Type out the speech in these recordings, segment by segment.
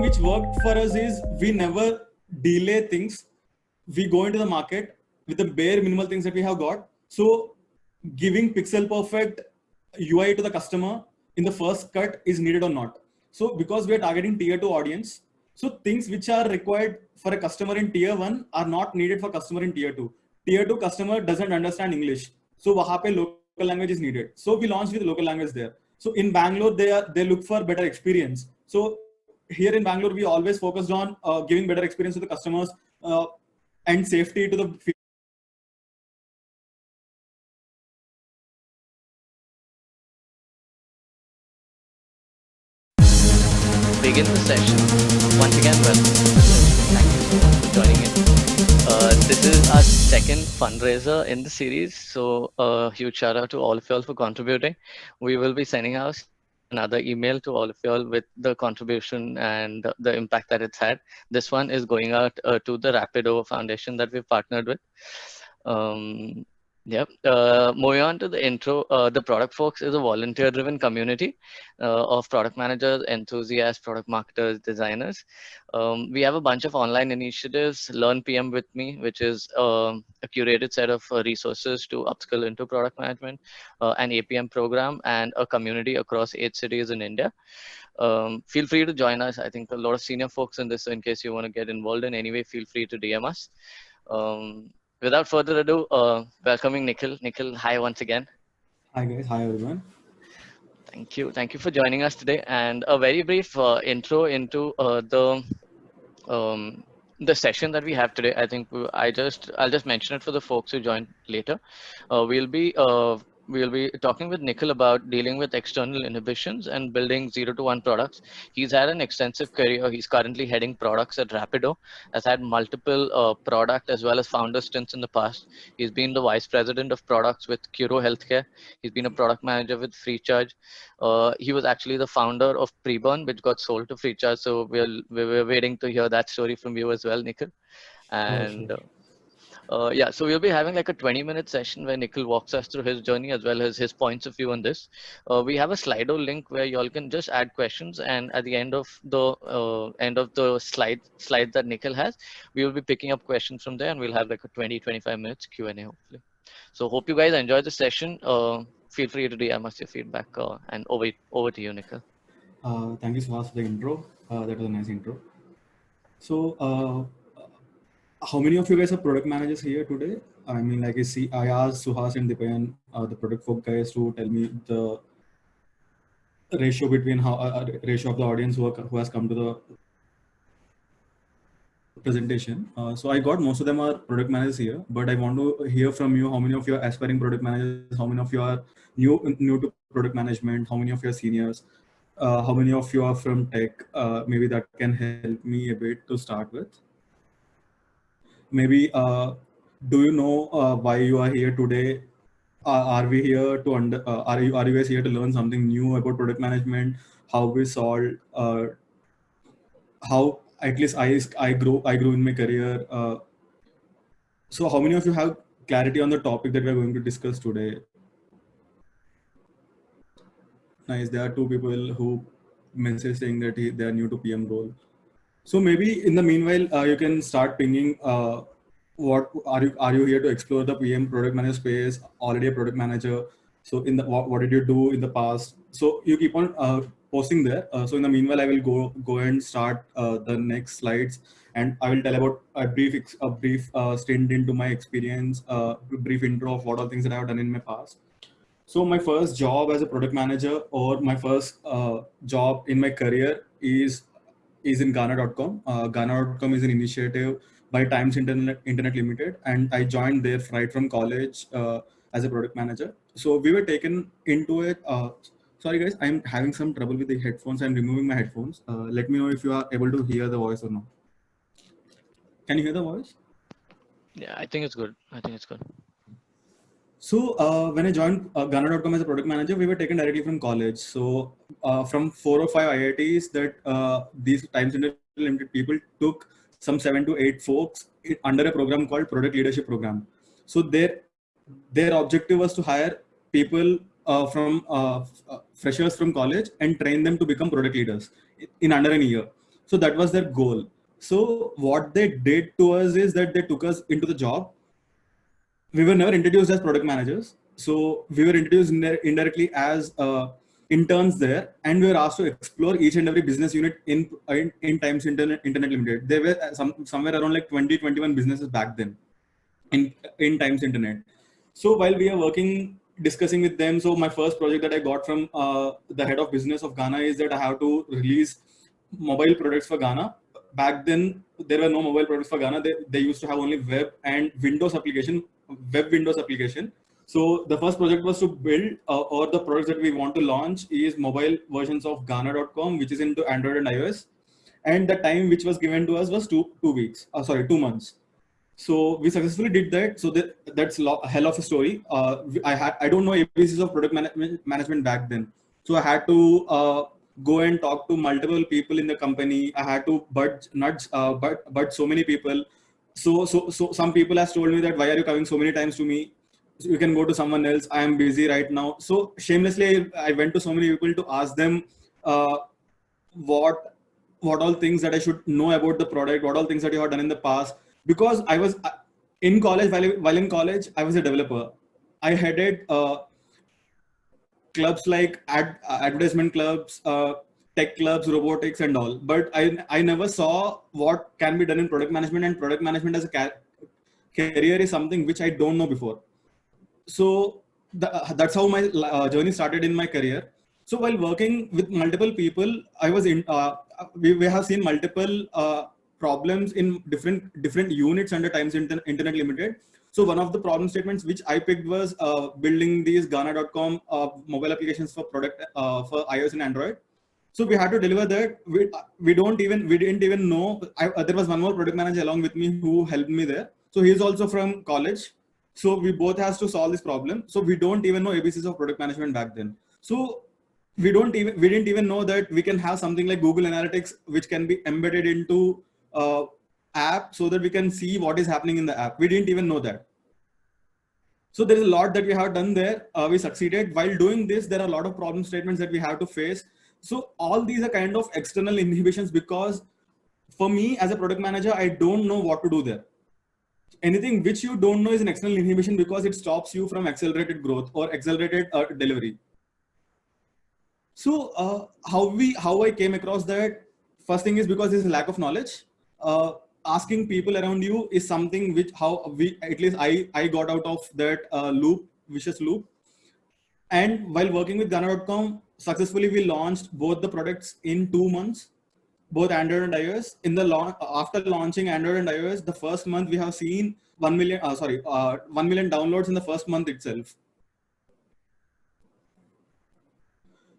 which worked for us is we never delay things. We go into the market with the bare minimal things that we have got. So giving pixel perfect UI to the customer in the first cut is needed or not. So because we are targeting tier 2 audience, so things which are required for a customer in tier 1 are not needed for customer in tier 2. Tier 2 customer doesn't understand English. So wahan pe local language is needed. So we launched with local language there. So in Bangalore, they look for better experience. So here in Bangalore, we always focused on giving better experience to the customers and safety to the begin the session. Once again, welcome. Thank you for joining in. This is our second fundraiser in the series, so a huge shout out to all of y'all for contributing. We will be sending out another email to all of y'all with the contribution and the impact that it's had. This one is going out to the Rapido Foundation that we've partnered with. Yep. Moving on to the intro, the Product Folks is a volunteer-driven community of product managers, enthusiasts, product marketers, designers. We have a bunch of online initiatives, Learn PM with Me, which is a curated set of resources to upskill into product management, an APM program, and a community across 8 cities in India. Feel free to join us. I think a lot of senior folks in this, so in case you want to get involved in any way, feel free to DM us. Without further ado, welcoming Nikhil. Nikhil, hi once again. Hi guys, hi everyone. Thank you for joining us today. And a very brief intro into the session that we have today. I think I'll just mention it for the folks who joined later. We'll be talking with Nikhil about dealing with external inhibitions and building 0 to 1 products. He's had an extensive career. He's currently heading products at Rapido, has had multiple product as well as founder stints in the past. He's been the vice president of products with Curo Healthcare. He's been a product manager with FreeCharge. He was actually the founder of Preburn, which got sold to FreeCharge. So we're waiting to hear that story from you as well, Nikhil. And yeah, so we'll be having like a 20-minute session where Nikhil walks us through his journey as well as his points of view on this. We have a Slido link where y'all can just add questions, and at the end of the slide that Nikhil has, we will be picking up questions from there, and we'll have like a 20-25 minutes Q&A hopefully. So hope you guys enjoy the session. Feel free to DM us your feedback, and over to you, Nikhil. Thank you so much for the intro. That was a nice intro. So, how many of you guys are product managers here today? I mean, like I asked Suhas and Dipayan, the product folk guys, to tell me the ratio between ratio of the audience who has come to the presentation. So I got most of them are product managers here, but I want to hear from you how many of you are aspiring product managers, how many of you are new to product management, how many of you are seniors, how many of you are from tech. Maybe that can help me a bit to start with. Maybe do you know why you are here today? Are we here to are you guys here to learn something new about product management? How we solve? How at least I grew in my career. So how many of you have clarity on the topic that we are going to discuss today? Nice. There are 2 people who message saying that they are new to PM role. So maybe in the meanwhile, you can start pinging. What are you here to explore the PM product manager space? Already a product manager. So in the what did you do in the past? So you keep on posting there. So in the meanwhile, I will go and start the next slides, and I will tell about a brief stint into my experience, brief intro of what all things that I have done in my past. So my first job as a product manager, or my first job in my career is in Gaana.com. Gaana.com is an initiative by Times Internet Limited, and I joined there right from college as a product manager. So we were taken into it. Sorry guys, I'm having some trouble with the headphones. I'm removing my headphones. Let me know if you are able to hear the voice or not. Can you hear the voice? Yeah, I think it's good. So when I joined Gaana.com as a product manager, we were taken directly from college. So from 4 or 5 IITs that these Times Internet Limited people took some 7 to 8 folks under a program called Product Leadership Program. So their objective was to hire people from freshers from college and train them to become product leaders in under a year. So that was their goal. So what they did to us is that they took us into the job. We were never introduced as product managers. So we were introduced indirectly as interns there, and we were asked to explore each and every business unit in Times Internet Limited. There were somewhere around like 20-21 businesses back then in Times Internet. So while we are working, discussing with them, so my first project that I got from the head of business of Ghana is that I have to release mobile products for Ghana. Back then, there were no mobile products for Ghana. They used to have only web and Windows application, web Windows application. So the first project was to build or the products that we want to launch is mobile versions of Ghana.com, which is into Android and iOS. And the time which was given to us was 2 weeks. 2 months. So we successfully did that. So that's a hell of a story. I don't know ABCs of product management back then. So I had to go and talk to multiple people in the company. I had to but so many people. So some people has told me that why are you coming so many times to me? So you can go to someone else. I am busy right now. So shamelessly, I went to so many people to ask them what all things that I should know about the product, what all things that you have done in the past. Because I was in college, while in college, I was a developer. I headed clubs like advertisement clubs, tech clubs, robotics, and all. But I never saw what can be done in product management, and product management as a career is something which I don't know before. So that's how my journey started in my career. So while working with multiple people, I was in. We have seen multiple problems in different units under Times Internet Limited. So one of the problem statements which I picked was building these Ghana.com mobile applications for product for iOS and Android. So we had to deliver that. We didn't even know. There was one more product manager along with me who helped me there. So he's also from college. So we both has to solve this problem. So we don't even know ABCs of product management back then. So we didn't even know that we can have something like Google Analytics, which can be embedded into app so that we can see what is happening in the app. We didn't even know that. So there is a lot that we have done there. We succeeded. While doing this, there are a lot of problem statements that we have to face. So all these are kind of external inhibitions, because for me as a product manager, I don't know what to do there. Anything which you don't know is an external inhibition, because it stops you from accelerated growth or accelerated delivery. So how I came across that, first thing is because there's a lack of knowledge. Asking people around you is something which at least I got out of that vicious loop. And while working with Ghana.com, successfully we launched both the products in 2 months, both Android and iOS. After launching Android and iOS, the first month we have seen 1 million downloads in the first month itself.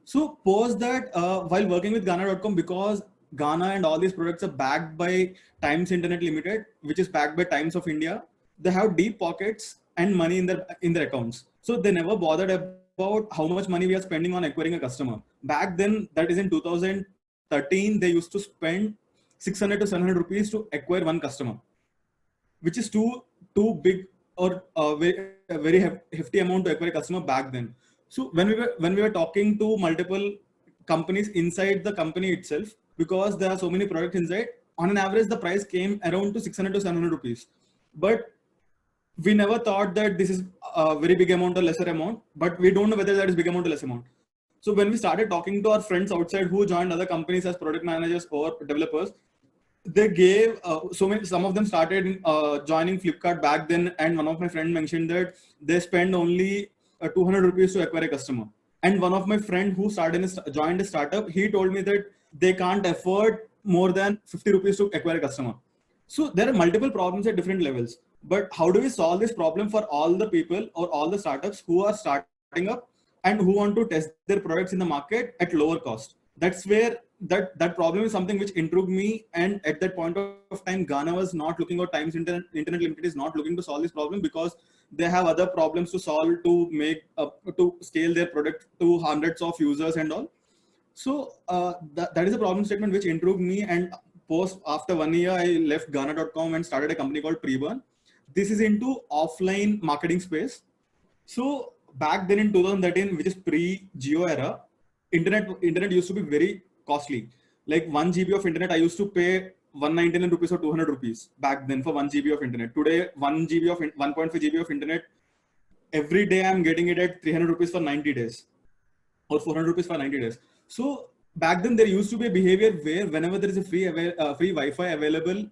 So post that, while working with Ghana.com, because Ghana and all these products are backed by Times Internet Limited, which is backed by Times of India, they have deep pockets and money in their accounts. So they never bothered about how much money we are spending on acquiring a customer. Back then, that is in 2013, they used to spend 600 to 700 rupees to acquire one customer, which is too big or a very hefty amount to acquire a customer back then. So when we were talking to multiple companies inside the company itself, because there are so many products inside, on an average, the price came around to 600 to 700 rupees. But we never thought that this is a very big amount or lesser amount, but we don't know whether that is big amount or less amount. So when we started talking to our friends outside who joined other companies as product managers or developers, they gave some of them started joining Flipkart back then. And one of my friends mentioned that they spend only 200 rupees to acquire a customer. And one of my friend who joined a startup, he told me that they can't afford more than 50 rupees to acquire a customer. So there are multiple problems at different levels. But how do we solve this problem for all the people or all the startups who are starting up and who want to test their products in the market at lower cost? That's where that problem is something which intrigued me. And at that point of time, Ghana was not looking, or Times Internet Limited is not looking to solve this problem, because they have other problems to solve to make to scale their product to hundreds of users and all. So that is a problem statement which intrigued me. And after 1 year, I left Ghana.com and started a company called Preburn. This is into offline marketing space. So back then in 2013, which is pre-Geo era, internet used to be very costly. like 1 GB of internet, I used to pay 199 rupees or 200 rupees back then for 1 GB of internet. Today, 1 GB of 1.5 GB of internet, every day I'm getting it at 300 rupees for 90 days or 400 rupees for 90 days. So back then there used to be a behavior where whenever there is a free Wi-Fi available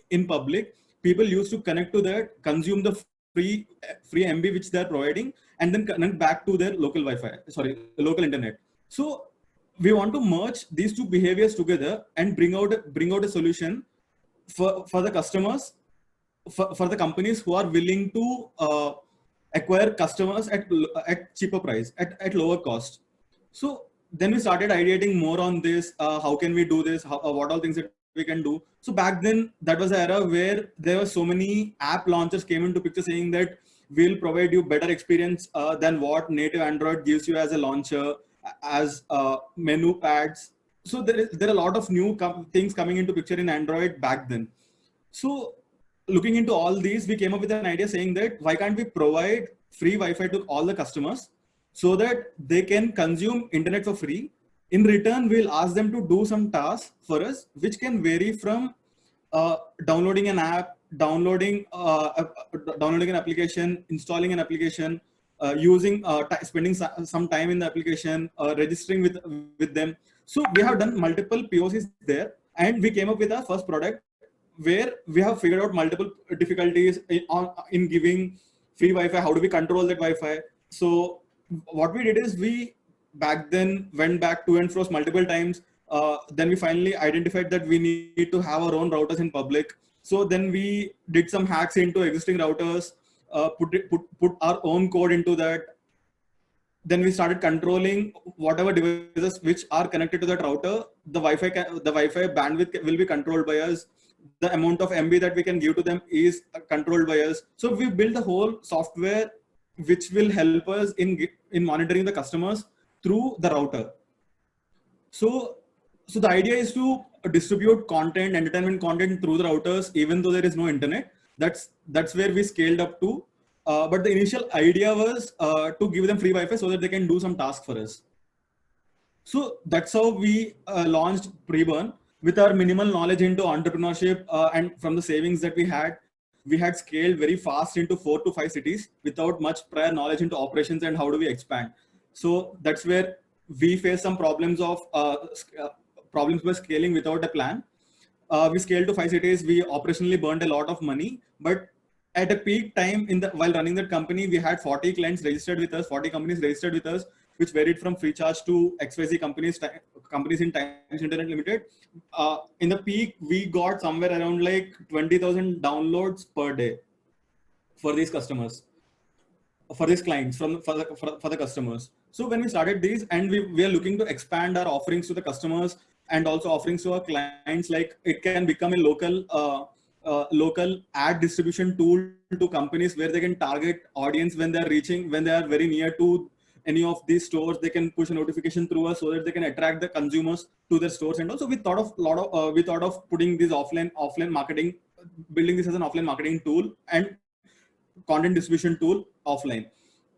in public, people used to connect to that, consume the free MB which they are providing, and then connect back to their local local internet. So we want to merge these two behaviors together and bring out a solution for the customers, for the companies who are willing to acquire customers at cheaper price, at lower cost. So then we started ideating more on this. How can we do this? What all things that we can do? So back then, that was the era where there were so many app launchers came into picture saying that we'll provide you better experience than what native Android gives you as a launcher, as menu pads. So there are a lot of new things coming into picture in Android back then. So looking into all these, we came up with an idea saying that why can't we provide free Wi-Fi to all the customers so that they can consume internet for free. In return, we'll ask them to do some tasks for us, which can vary from downloading an app, downloading an application, installing an application, spending some time in the application, registering with them. So we have done multiple POCs there, and we came up with our first product where we have figured out multiple difficulties in giving free Wi-Fi. How do we control that Wi-Fi? So what we did is we back then went back to and fro multiple times. Then we finally identified that we need to have our own routers in public. So then we did some hacks into existing routers, put our own code into that. Then we started controlling whatever devices which are connected to that router. The Wi-Fi bandwidth will be controlled by us. The amount of MB that we can give to them is controlled by us. So we built the whole software which will help us in monitoring the customers through the router. So the idea is to distribute content, entertainment content through the routers, even though there is no internet. That's where we scaled up to. But the initial idea was to give them free Wi-Fi so that they can do some tasks for us. So that's how we launched Preburn. With our minimal knowledge into entrepreneurship and from the savings that we had scaled very fast into 4 to 5 cities without much prior knowledge into operations and how do we expand. So that's where we faced some problems by scaling without a plan. We scaled to 5 cities. We operationally burned a lot of money, but at a peak time while running that company, we had 40 clients registered with us, 40 companies registered with us, which varied from Freecharge to XYZ companies in Times Internet Limited. In the peak, we got somewhere around like 20,000 downloads per day for these customers, for these clients, for the customers. So when we started these, and we are looking to expand our offerings to the customers and also offerings to our clients, like it can become a local ad distribution tool to companies where they can target audience when they are very near to any of these stores. They can push a notification through us so that they can attract the consumers to their stores. And also we thought of putting this offline marketing, building this as an offline marketing tool and content distribution tool offline.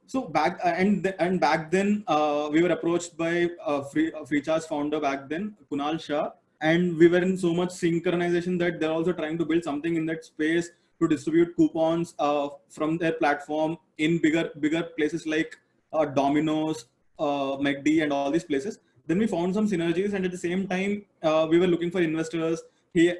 So back then we were approached by Freecharge founder back then, Kunal Shah, and we were in so much synchronization that they're also trying to build something in that space to distribute coupons from their platform in bigger places like Domino's, McD, and all these places. Then we found some synergies, and at the same time, we were looking for investors. We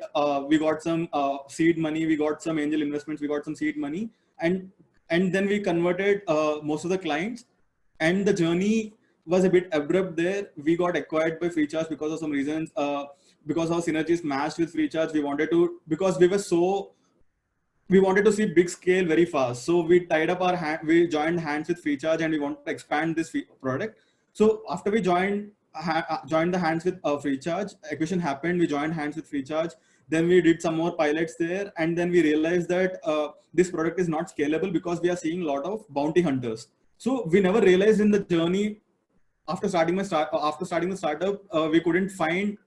got some seed money, we got some angel investments, we got some seed money, and then we converted most of the clients. And the journey was a bit abrupt there. We got acquired by Freecharge because of some reasons. Because our synergies matched with Freecharge, we wanted to see big scale very fast. So we tied up we joined hands with Freecharge, and we want to expand this product. So after we joined the hands with Freecharge, acquisition happened, we joined hands with Freecharge. Then we did some more pilots there. And then we realized that this product is not scalable because we are seeing a lot of bounty hunters. So we never realized in the journey after starting the startup, we didn't find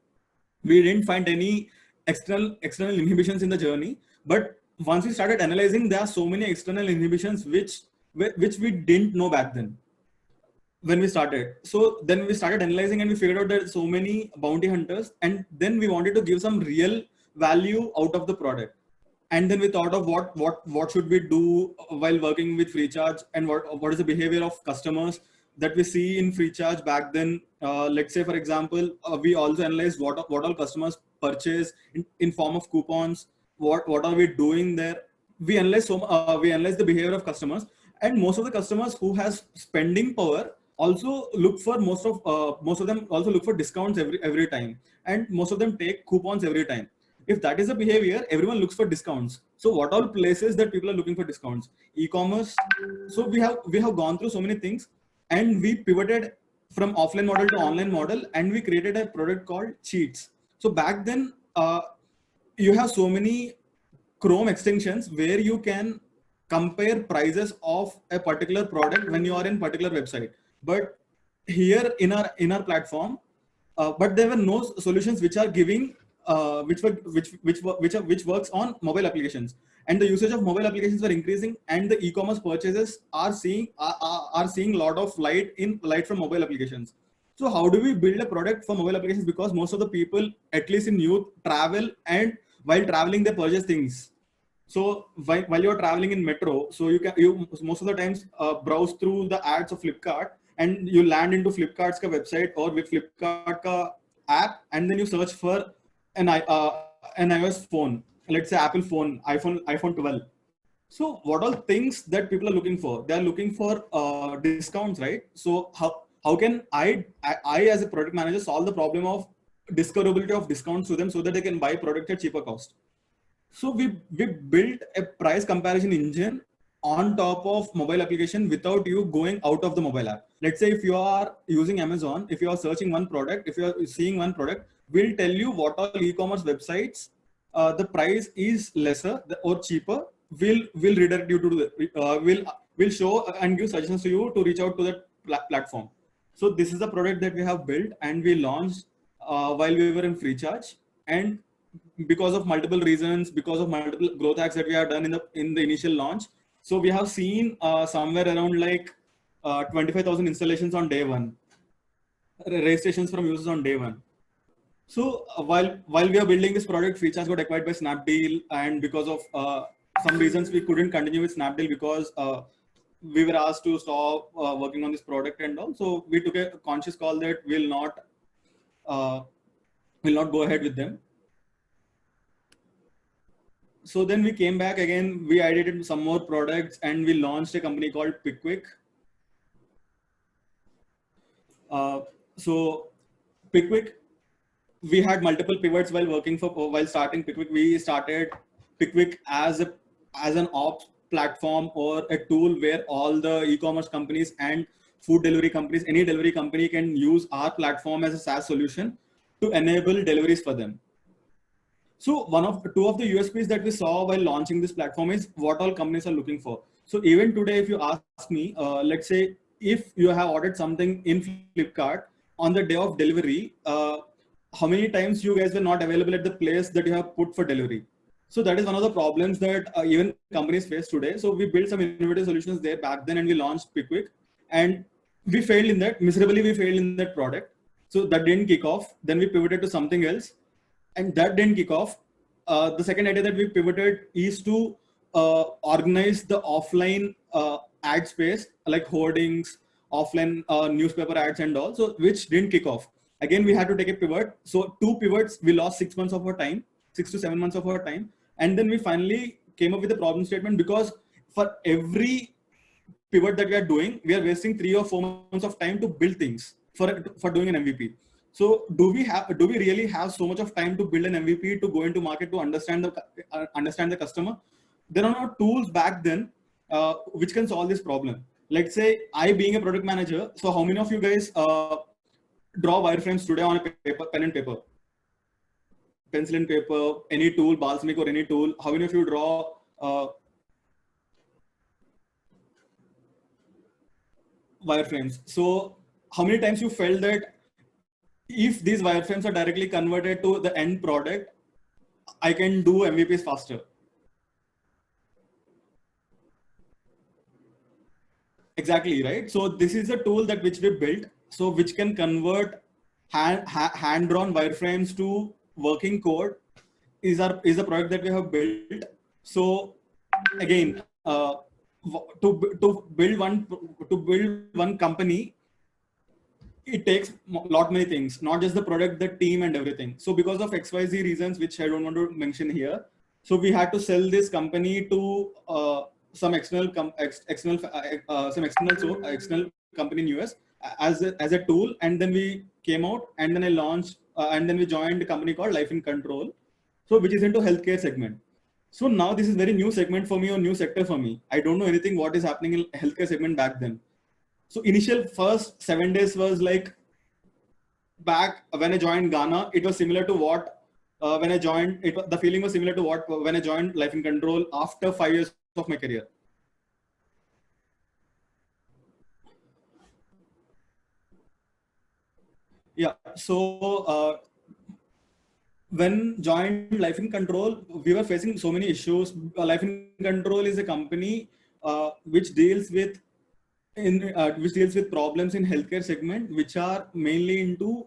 any external inhibitions in the journey. But once we started analyzing, there are so many external inhibitions which we didn't know back then. when we started. So then we started analyzing and we figured out that so many bounty hunters, and then we wanted to give some real value out of the product. And then we thought of what should we do while working with Freecharge, and what is the behavior of customers that we see in Freecharge back then. Let's say, for example, we also analyzed what all customers purchase in form of coupons. What are we doing there? We analyze the behavior of customers, and most of the customers who has spending power also look for most of them also look for discounts every time, and most of them take coupons every time. If that is the behavior, everyone looks for discounts. So what all places that people are looking for discounts? E-commerce. So we have gone through so many things, and we pivoted from offline model to online model, and we created a product called Cheats. So back then, you have so many Chrome extensions where you can compare prices of a particular product when you are in particular website. But here in our platform, but there were no solutions which are giving which works on mobile applications, and the usage of mobile applications were increasing, and the e-commerce purchases are seeing a lot of light from mobile applications. So how do we build a product for mobile applications? Because most of the people, at least in youth, travel, and while traveling they purchase things. So while you're traveling in metro, so you most of the times browse through the ads of Flipkart, and you land into Flipkart's ka website or with Flipkart ka app, and then you search for an iOS phone, let's say Apple phone, iPhone 12. So what all things that people are looking for? They are looking for discounts, right? So how can I as a product manager solve the problem of discoverability of discounts to them so that they can buy product at cheaper cost? So we built a price comparison engine on top of mobile application without you going out of the mobile app. Let's say if you are using Amazon, if you are searching one product, if you are seeing one product, we'll tell you what all e-commerce websites the price is lesser or cheaper. Will redirect you to the will show and give suggestions to you to reach out to that platform. So this is the product that we have built and we launched while we were in Freecharge, and because of multiple reasons, because of multiple growth hacks that we have done in the initial launch, so we have seen somewhere around like 25,000 installations on day one, registrations from users on day one. So while we are building this product, Freecharge got acquired by Snapdeal, and because of some reasons we couldn't continue with Snapdeal because we were asked to stop working on this product and all. So we took a conscious call that we'll not go ahead with them. So then we came back again, we added some more products, and we launched a company called Pickwick. So Pickwick, we had multiple pivots while starting Pickwick. We started Pickwick as an ops platform or a tool where all the e-commerce companies and food delivery companies, any delivery company can use our platform as a SaaS solution to enable deliveries for them. So two of the USPs that we saw while launching this platform is what all companies are looking for. So even today, if you ask me, let's say if you have ordered something in Flipkart on the day of delivery, how many times you guys were not available at the place that you have put for delivery? So that is one of the problems that even companies face today. So we built some innovative solutions there back then, and we launched Pickwick, and we failed in that miserably. We failed in that product, so that didn't kick off. Then we pivoted to something else, and that didn't kick off. The second idea that we pivoted is to organize the offline ad space, like hoardings, offline newspaper ads and all, so which didn't kick off. Again, we had to take a pivot. So 2 pivots, we lost 6 months of our time, 6 to 7 months of our time. And then we finally came up with a problem statement, because for every pivot that we are doing, we are wasting 3 or 4 months of time to build things for doing an MVP. So do we really have so much of time to build an MVP, to go into market, to understand the customer? There are no tools back then which can solve this problem. Let's say I being a product manager, so how many of you guys draw wireframes today on a pen and paper, pencil and paper, any tool, Balsamiq or any tool? How many of you draw wireframes? So how many times you felt that if these wireframes are directly converted to the end product, I can do MVPs faster? Exactly, right? So this is a tool that which we built, so which can convert hand-drawn wireframes to working code is the product that we have built. So again, to build one company, it takes lot many things, not just the product, the team and everything. So because of XYZ reasons, which I don't want to mention here, so we had to sell this company to some external company in US as a tool, and then we came out, and then I launched and then we joined a company called Life in Control, so which is into healthcare segment. So now this is very new segment for me, or new sector for me. I don't know anything what is happening in healthcare segment back then. So initial first 7 days was like, back when I joined Ghana, it was similar to what when I joined it. The feeling was similar to what when I joined Life in Control after 5 years of my career. Yeah. So when joined Life in Control, we were facing so many issues. Life in Control is a company which deals with problems in healthcare segment, which are mainly into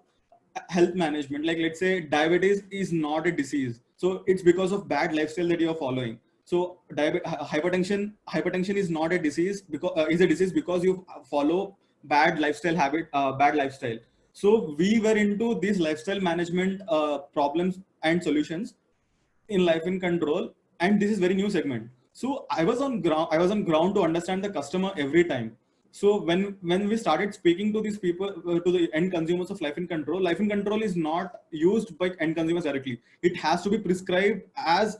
health management. Like, let's say diabetes is not a disease, so it's because of bad lifestyle that you are following. So hypertension is not a disease, because is a disease because you follow bad lifestyle. So we were into these lifestyle management problems and solutions in Life in Control, and this is very new segment. So I was on ground to understand the customer every time. So when we started speaking to these people, to the end consumers of Life in Control is not used by end consumers directly. It has to be prescribed as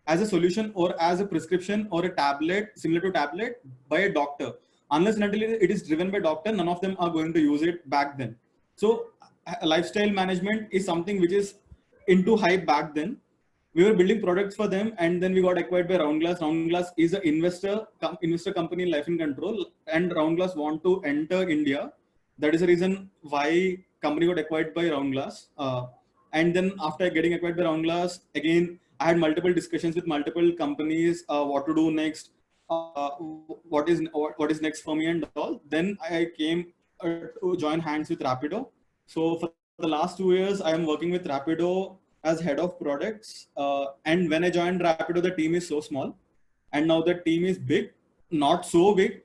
a solution, or as a prescription, or a tablet similar to tablet, by a doctor. Unless and until it is driven by doctor, none of them are going to use it back then. So lifestyle management is something which is into hype back then. We were building products for them, and then we got acquired by Roundglass. Roundglass is an investor company in Life in Control, and Roundglass want to enter India. That is the reason why company got acquired by Roundglass. And then after getting acquired by Roundglass, again I had multiple discussions with multiple companies, what to do next, what is next for me and all. Then I came to join hands with Rapido. So for the last 2 years, I am working with Rapido as head of products. And when I joined Rapido, the team is so small, and now the team is big, not so big.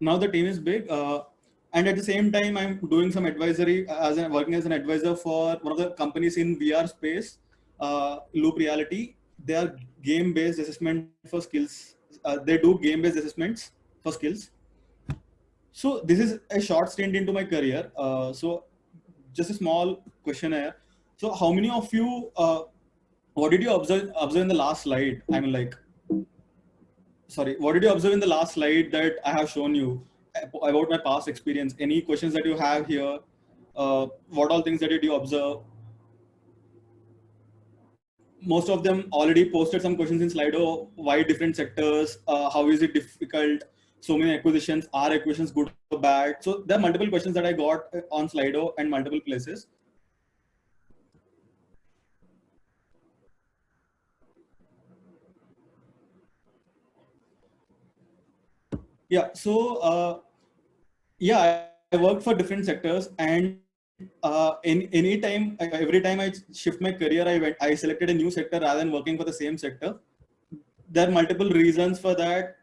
Now the team is big. And at the same time, I'm doing some advisory working as an advisor for one of the companies in VR space, Loop Reality. They are game-based assessment for skills. They do game-based assessments for skills. So this is a short stint into my career. So just a small questionnaire. So how many of you, what did you observe in the last slide? I mean, like, sorry, what did you observe in the last slide that I have shown you about my past experience? Any questions that you have here? What all things that did you observe? Most of them already posted some questions in Slido. Why different sectors? How is it difficult? So many acquisitions. Are acquisitions good or bad? So there are multiple questions that I got on Slido and multiple places. Yeah. So yeah, I worked for different sectors, and every time I shift my career, I selected a new sector rather than working for the same sector. There are multiple reasons for that.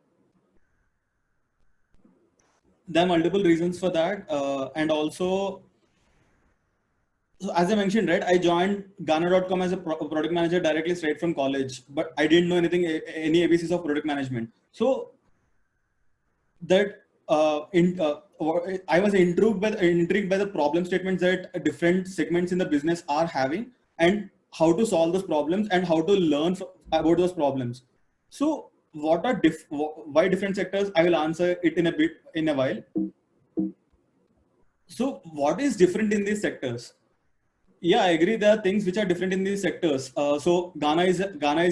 And also, so as I mentioned, right, I joined Ghana.com as a product manager directly straight from college, but I didn't know any ABCs of product management. So that I was intrigued by the problem statements that different segments in the business are having, and how to solve those problems, and how to learn about those problems. So what are why different sectors? I will answer it in a while. So what is different in these sectors? Yeah, I agree. There are things which are different in these sectors. So Ghana is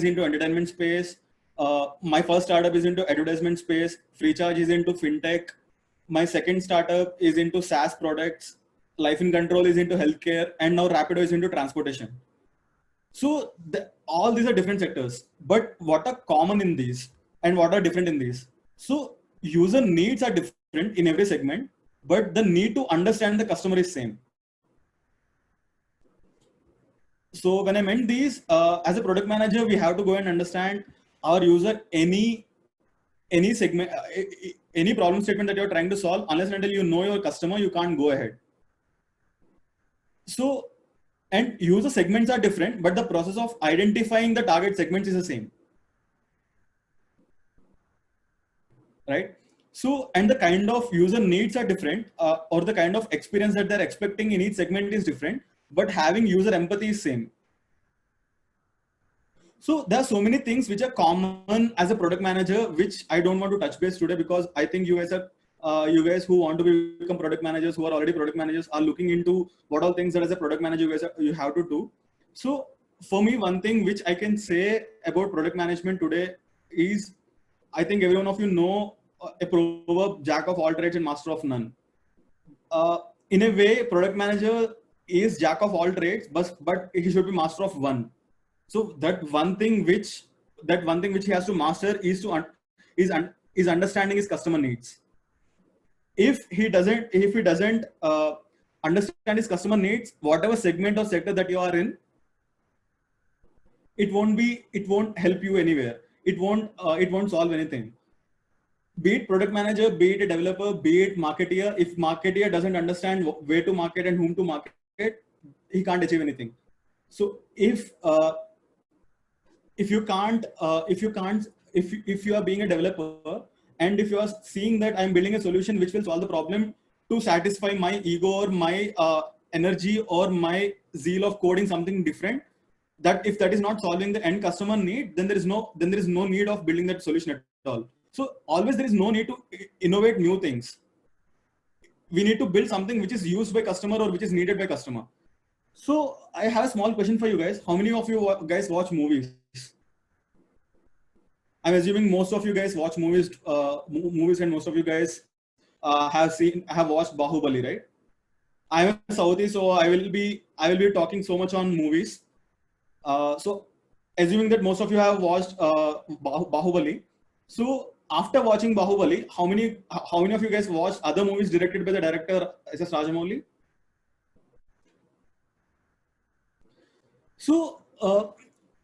into entertainment space. My first startup is into advertisement space. Freecharge is into fintech. My second startup is into SaaS products. Life in Control is into healthcare, and now Rapido is into transportation. So all these are different sectors, but what are common in these, and what are different in these? So user needs are different different in every segment, but the need to understand the customer is same. So when I meant these, as a product manager, we have to go and understand our user any segment, any problem statement that you're trying to solve. Unless and until you know your customer, you can't go ahead. So, and user segments are different, but the process of identifying the target segments is the same, right? So, and the kind of user needs are different, or the kind of experience that they're expecting in each segment is different, but having user empathy is same. So there are so many things which are common as a product manager, which I don't want to touch base today, because I think you guys are, you guys who want to become product managers, who are already product managers, are looking into what all things that as a product manager you have to do. So for me, one thing which I can say about product management today is, I think every one of you know a proverb: jack of all trades and master of none. In a way, product manager is jack of all trades, but he should be master of one. So that one thing which he has to master is understanding his customer needs. If he doesn't understand his customer needs, whatever segment or sector that you are in, it won't help you anywhere. It won't solve anything. Be it product manager, be it a developer, be it marketeer. If marketeer doesn't understand where to market and whom to market, he can't achieve anything. So if you are being a developer, and if you are seeing that I'm building a solution which will solve the problem to satisfy my ego or my energy or my zeal of coding something different, that if that is not solving the end customer need, then there is no need of building that solution at all. So always there is no need to innovate new things. We need to build something which is used by customer or which is needed by customer. So I have a small question for you guys. How many of you guys watch movies? I'm assuming most of you guys watch movies, and most of you guys have watched Bahubali, right? I'm a Saudi, so I will be talking so much on movies. So assuming that most of you have watched Bahubali, so after watching Bahubali, how many of you guys watched other movies directed by the director S.S. Rajamouli? So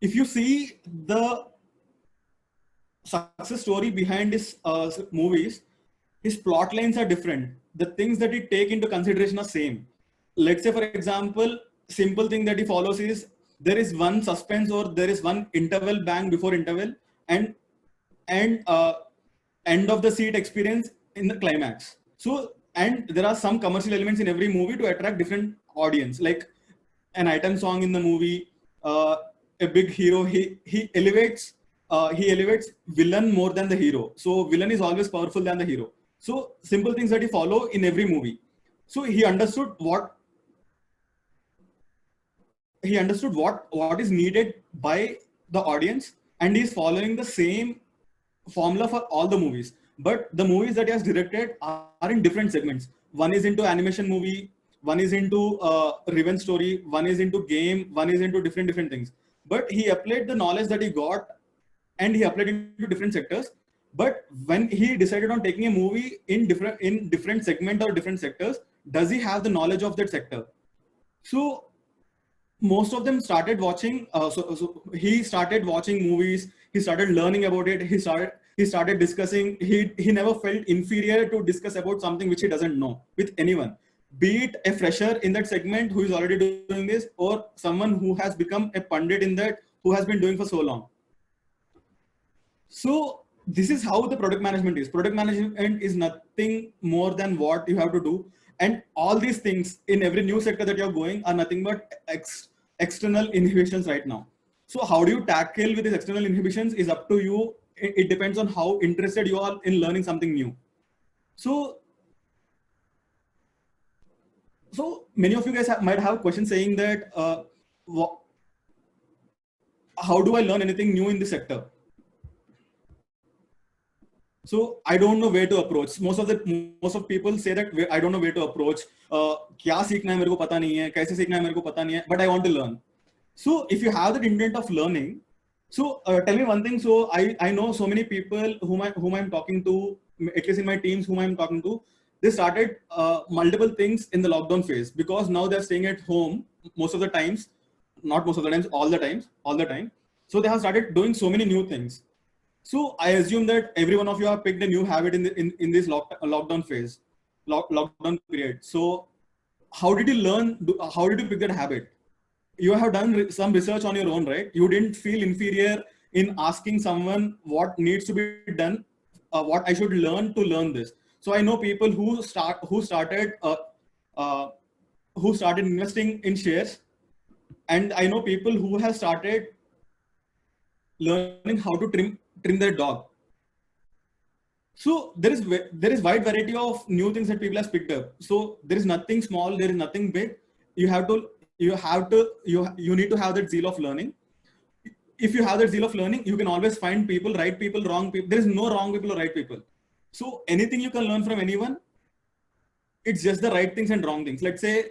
if you see the success story behind his movies, his plot lines are different. The things that he take into consideration are same. Let's say, for example, simple thing that he follows is there is one suspense or there is one interval bang before interval, and end of the seat experience in the climax. So, and there are some commercial elements in every movie to attract different audience, like an item song in the movie, a big hero. He elevates villain more than the hero. So villain is always powerful than the hero. So simple things that he follow in every movie. So he understood what is needed by the audience, and he's following the same formula for all the movies. But the movies that he has directed are in different segments. One is into animation movie, one is into revenge story, one is into game, one is into different things. But he applied the knowledge that he got and he applied into different sectors. But when he decided on taking a movie in different segment or different sectors, does he have the knowledge of that sector? So most of them started watching. So he started watching movies. He started learning about it. He started discussing. He never felt inferior to discuss about something which he doesn't know with anyone, be it a fresher in that segment who is already doing this, or someone who has become a pundit in that, who has been doing for so long. So this is how the product management is. Product management is nothing more than what you have to do. And all these things in every new sector that you're going are nothing but external inhibitions right now. So how do you tackle with these external inhibitions is up to you. It depends on how interested you are in learning something new. So many of you guys might have questions saying that, how do I learn anything new in this sector? So I don't know where to approach. Most of people say that I don't know where to approach. क्या सीखना है मेरे को पता नहीं है, कैसे सीखना है मेरे को पता नहीं है, but I want to learn. So if you have that intent of learning, so tell me one thing. So I know so many people whom I'm talking to, at least in my teams whom I'm talking to, they started multiple things in the lockdown phase, because now they're staying at home most of the times, not most of the times, all the time. So they have started doing so many new things. So I assume that every one of you have picked a new habit in this lockdown phase, lockdown period. So how did you learn? How did you pick that habit? You have done some research on your own, right? You didn't feel inferior in asking someone what needs to be done, what I should learn to learn this. So I know people uh, who started investing in shares, and I know people who have started learning how to trim their dog. So there is wide variety of new things that people have picked up. So there is nothing small, there is nothing big. You need to have that zeal of learning. If you have that zeal of learning, you can always find people, right people, wrong people. There is no wrong people or right people. So anything you can learn from anyone, it's just the right things and wrong things. Let's say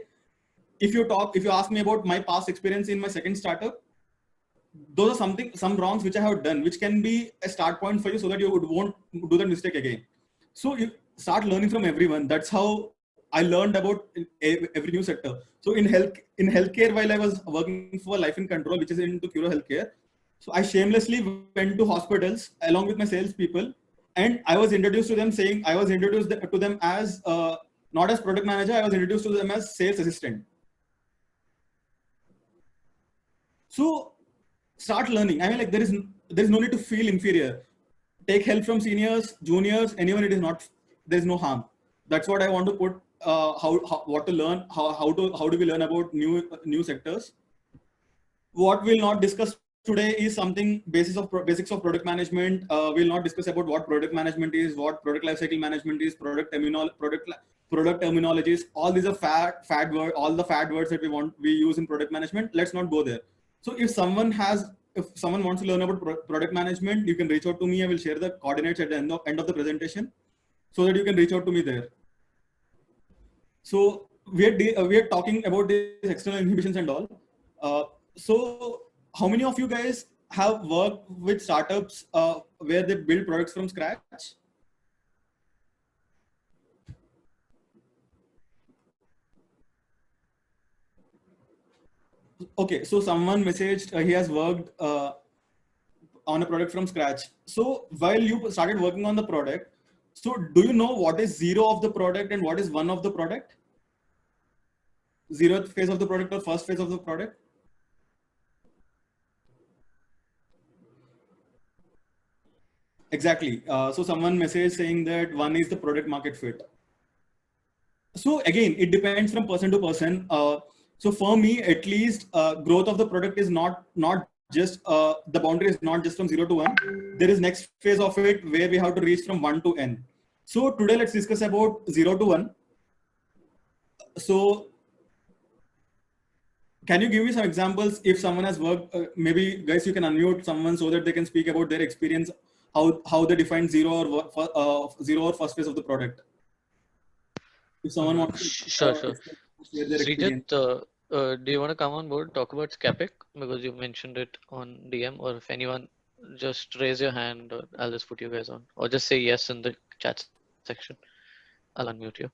if you ask me about my past experience in my second startup, those are some wrongs which I have done, which can be a start point for you so that you won't do that mistake again. So you start learning from everyone. That's how I learned about every new sector. So in healthcare, while I was working for Life in Control, which is into Curo Healthcare, so I shamelessly went to hospitals along with my salespeople, and I was introduced to them as not as product manager. I was introduced to them as sales assistant. So start learning. I mean, like there is no need to feel inferior. Take help from seniors, juniors, anyone. There is no harm. That's what I want to put. What to learn? How do we learn about new sectors? What we'll not discuss today is something basics of product management. We'll not discuss about what product management is, what product lifecycle management is, product terminologies. All these are fad words. All the fad words that we use in product management. Let's not go there. So if someone wants to learn about product management, you can reach out to me. I will share the coordinates at the end of the presentation, so that you can reach out to me there. So we are talking about these external inhibitions and all. So how many of you guys have worked with startups where they build products from scratch? Okay, so someone messaged he has worked on a product from scratch. So while you started working on the product, so do you know what is 0 of the product and what is 1 of the product? 0th phase of the product or first phase of the product? Exactly. So someone messaged saying that 1 is the product market fit. So again, it depends from person to person. So for me, at least, growth of the product is not just the boundary is not just from 0 to 1. There is next phase of it where we have to reach from 1 to n. So today let's discuss about 0 to 1. So can you give me some examples? If someone has worked, maybe guys, you can unmute someone so that they can speak about their experience, how they define 0 or first phase of the product. If someone wants to Sure. share their Srijit, experience. do you want to come on board, talk about Scapic, because you mentioned it on DM, or if anyone, just raise your hand, or I'll just put you guys on, or just say yes in the chat section. I'll unmute you.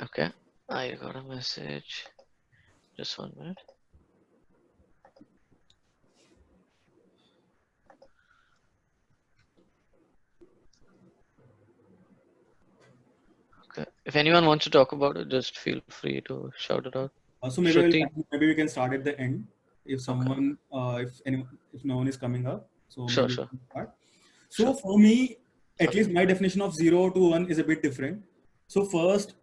Okay, I got a message. Just 1 minute. Okay, if anyone wants to talk about it, just feel free to shout it out. So maybe we can start at the end if someone, if no one is coming up. So Sure. maybe we can start. So for me, at least my definition of 0 to 1 is a bit different. So first,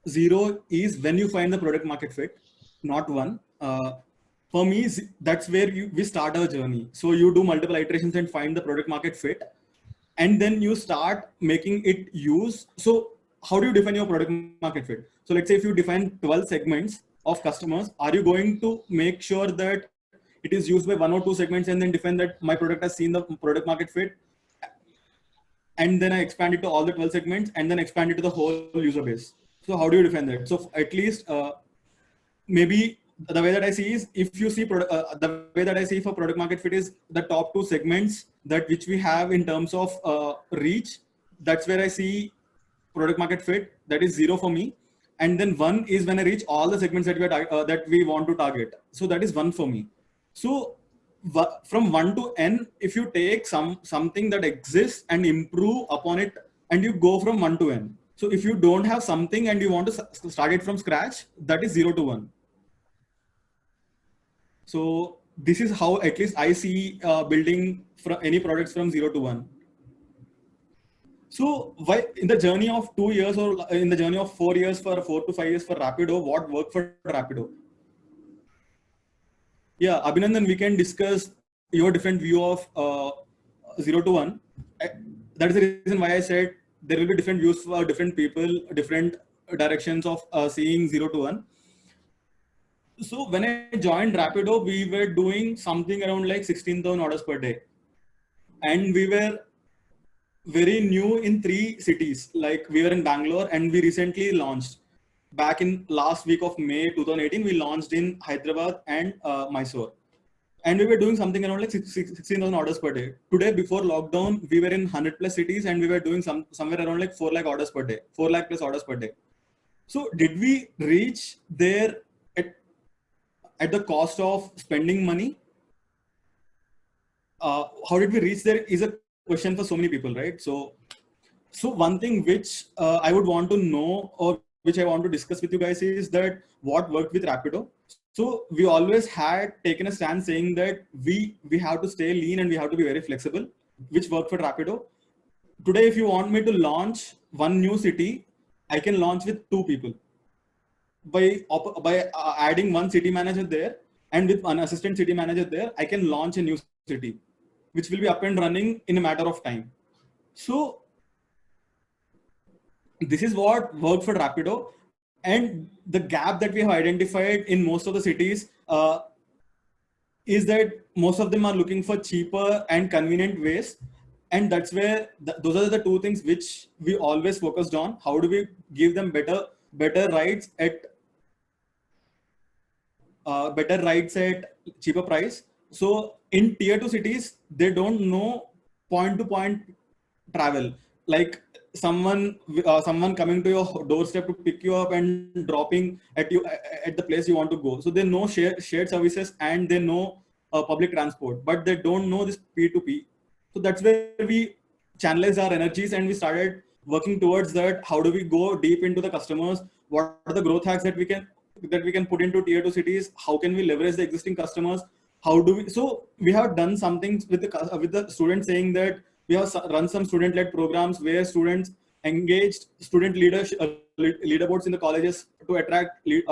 0 is when you find the product market fit, not 1. For me, that's where we start our journey. So you do multiple iterations and find the product market fit, and then you start making it use. So how do you define your product market fit? So let's say if you define 12 segments of customers, are you going to make sure that it is used by 1 or 2 segments and then define that my product has seen the product market fit, and then I expand it to all the 12 segments and then expand it to the whole user base? So how do you define that? So at least maybe the way that I see is, if you see the way that I see for product market fit is the top two segments that which we have in terms of reach. That's where I see product market fit. That is 0 for me. And then 1 is when I reach all the segments that that we want to target. So that is 1 for me. So from 1 to n, if you take something that exists and improve upon it, and you go from 1 to n. So if you don't have something and you want to start it from scratch, that is 0 to 1. So this is how at least I see building from any products from 0 to 1. So why in the journey of 2 years or in the journey of 4 years, for 4 to 5 years for Rapido, what worked for Rapido? Yeah, Abhinandan, we can discuss your different view of 0 to 1. That is the reason why I said there will be different views for different people, different directions of seeing 0 to 1. So when I joined Rapido, we were doing something around like 16,000 orders per day. And we were very new in 3 cities. Like we were in Bangalore, and we recently launched back in last week of May 2018, we launched in Hyderabad and Mysore. And we were doing something around like 16,000 orders per day. Today, before lockdown, we were in 100 plus cities, and we were doing somewhere around like 4 lakh orders per day, 4 lakh plus orders per day. So did we reach there at the cost of spending money? How did we reach there is a question for so many people, right? So one thing which I would want to know, or which I want to discuss with you guys, is that what worked with Rapido. So we always had taken a stand saying that we have to stay lean and we have to be very flexible, which worked for Rapido. Today, if you want me to launch one new city, I can launch with 2 people. By adding one city manager there, and with an assistant city manager there, I can launch a new city, which will be up and running in a matter of time. So this is what worked for Rapido. And the gap that we have identified in most of the cities is that most of them are looking for cheaper and convenient ways. And that's where those are the 2 things which we always focused on. How do we give them better rides at cheaper price? So in tier 2 cities, they don't know point to point travel, like someone coming to your doorstep to pick you up and dropping at the place you want to go. So they know shared services, and they know public transport, but they don't know this P2P. So that's where we channelized our energies, and we started working towards that. How do we go deep into the customers? What are the growth hacks that we can put into tier 2 cities? How can we leverage the existing customers? How do we? So we have done something with the students, saying that we have run some student-led programs where students engaged student leaderboards in the colleges to attract new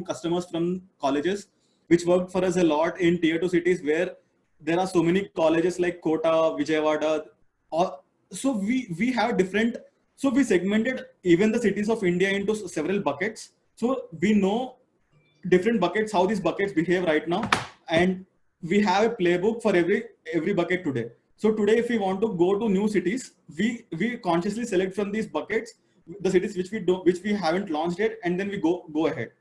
customers from colleges, which worked for us a lot in tier 2 cities where there are so many colleges like Kota, Vijayawada. So we have different. So we segmented even the cities of India into several buckets. So we know different buckets, how these buckets behave right now, and we have a playbook for every bucket today. So today, if we want to go to new cities, we consciously select from these buckets the cities which we haven't launched yet, and then we go ahead.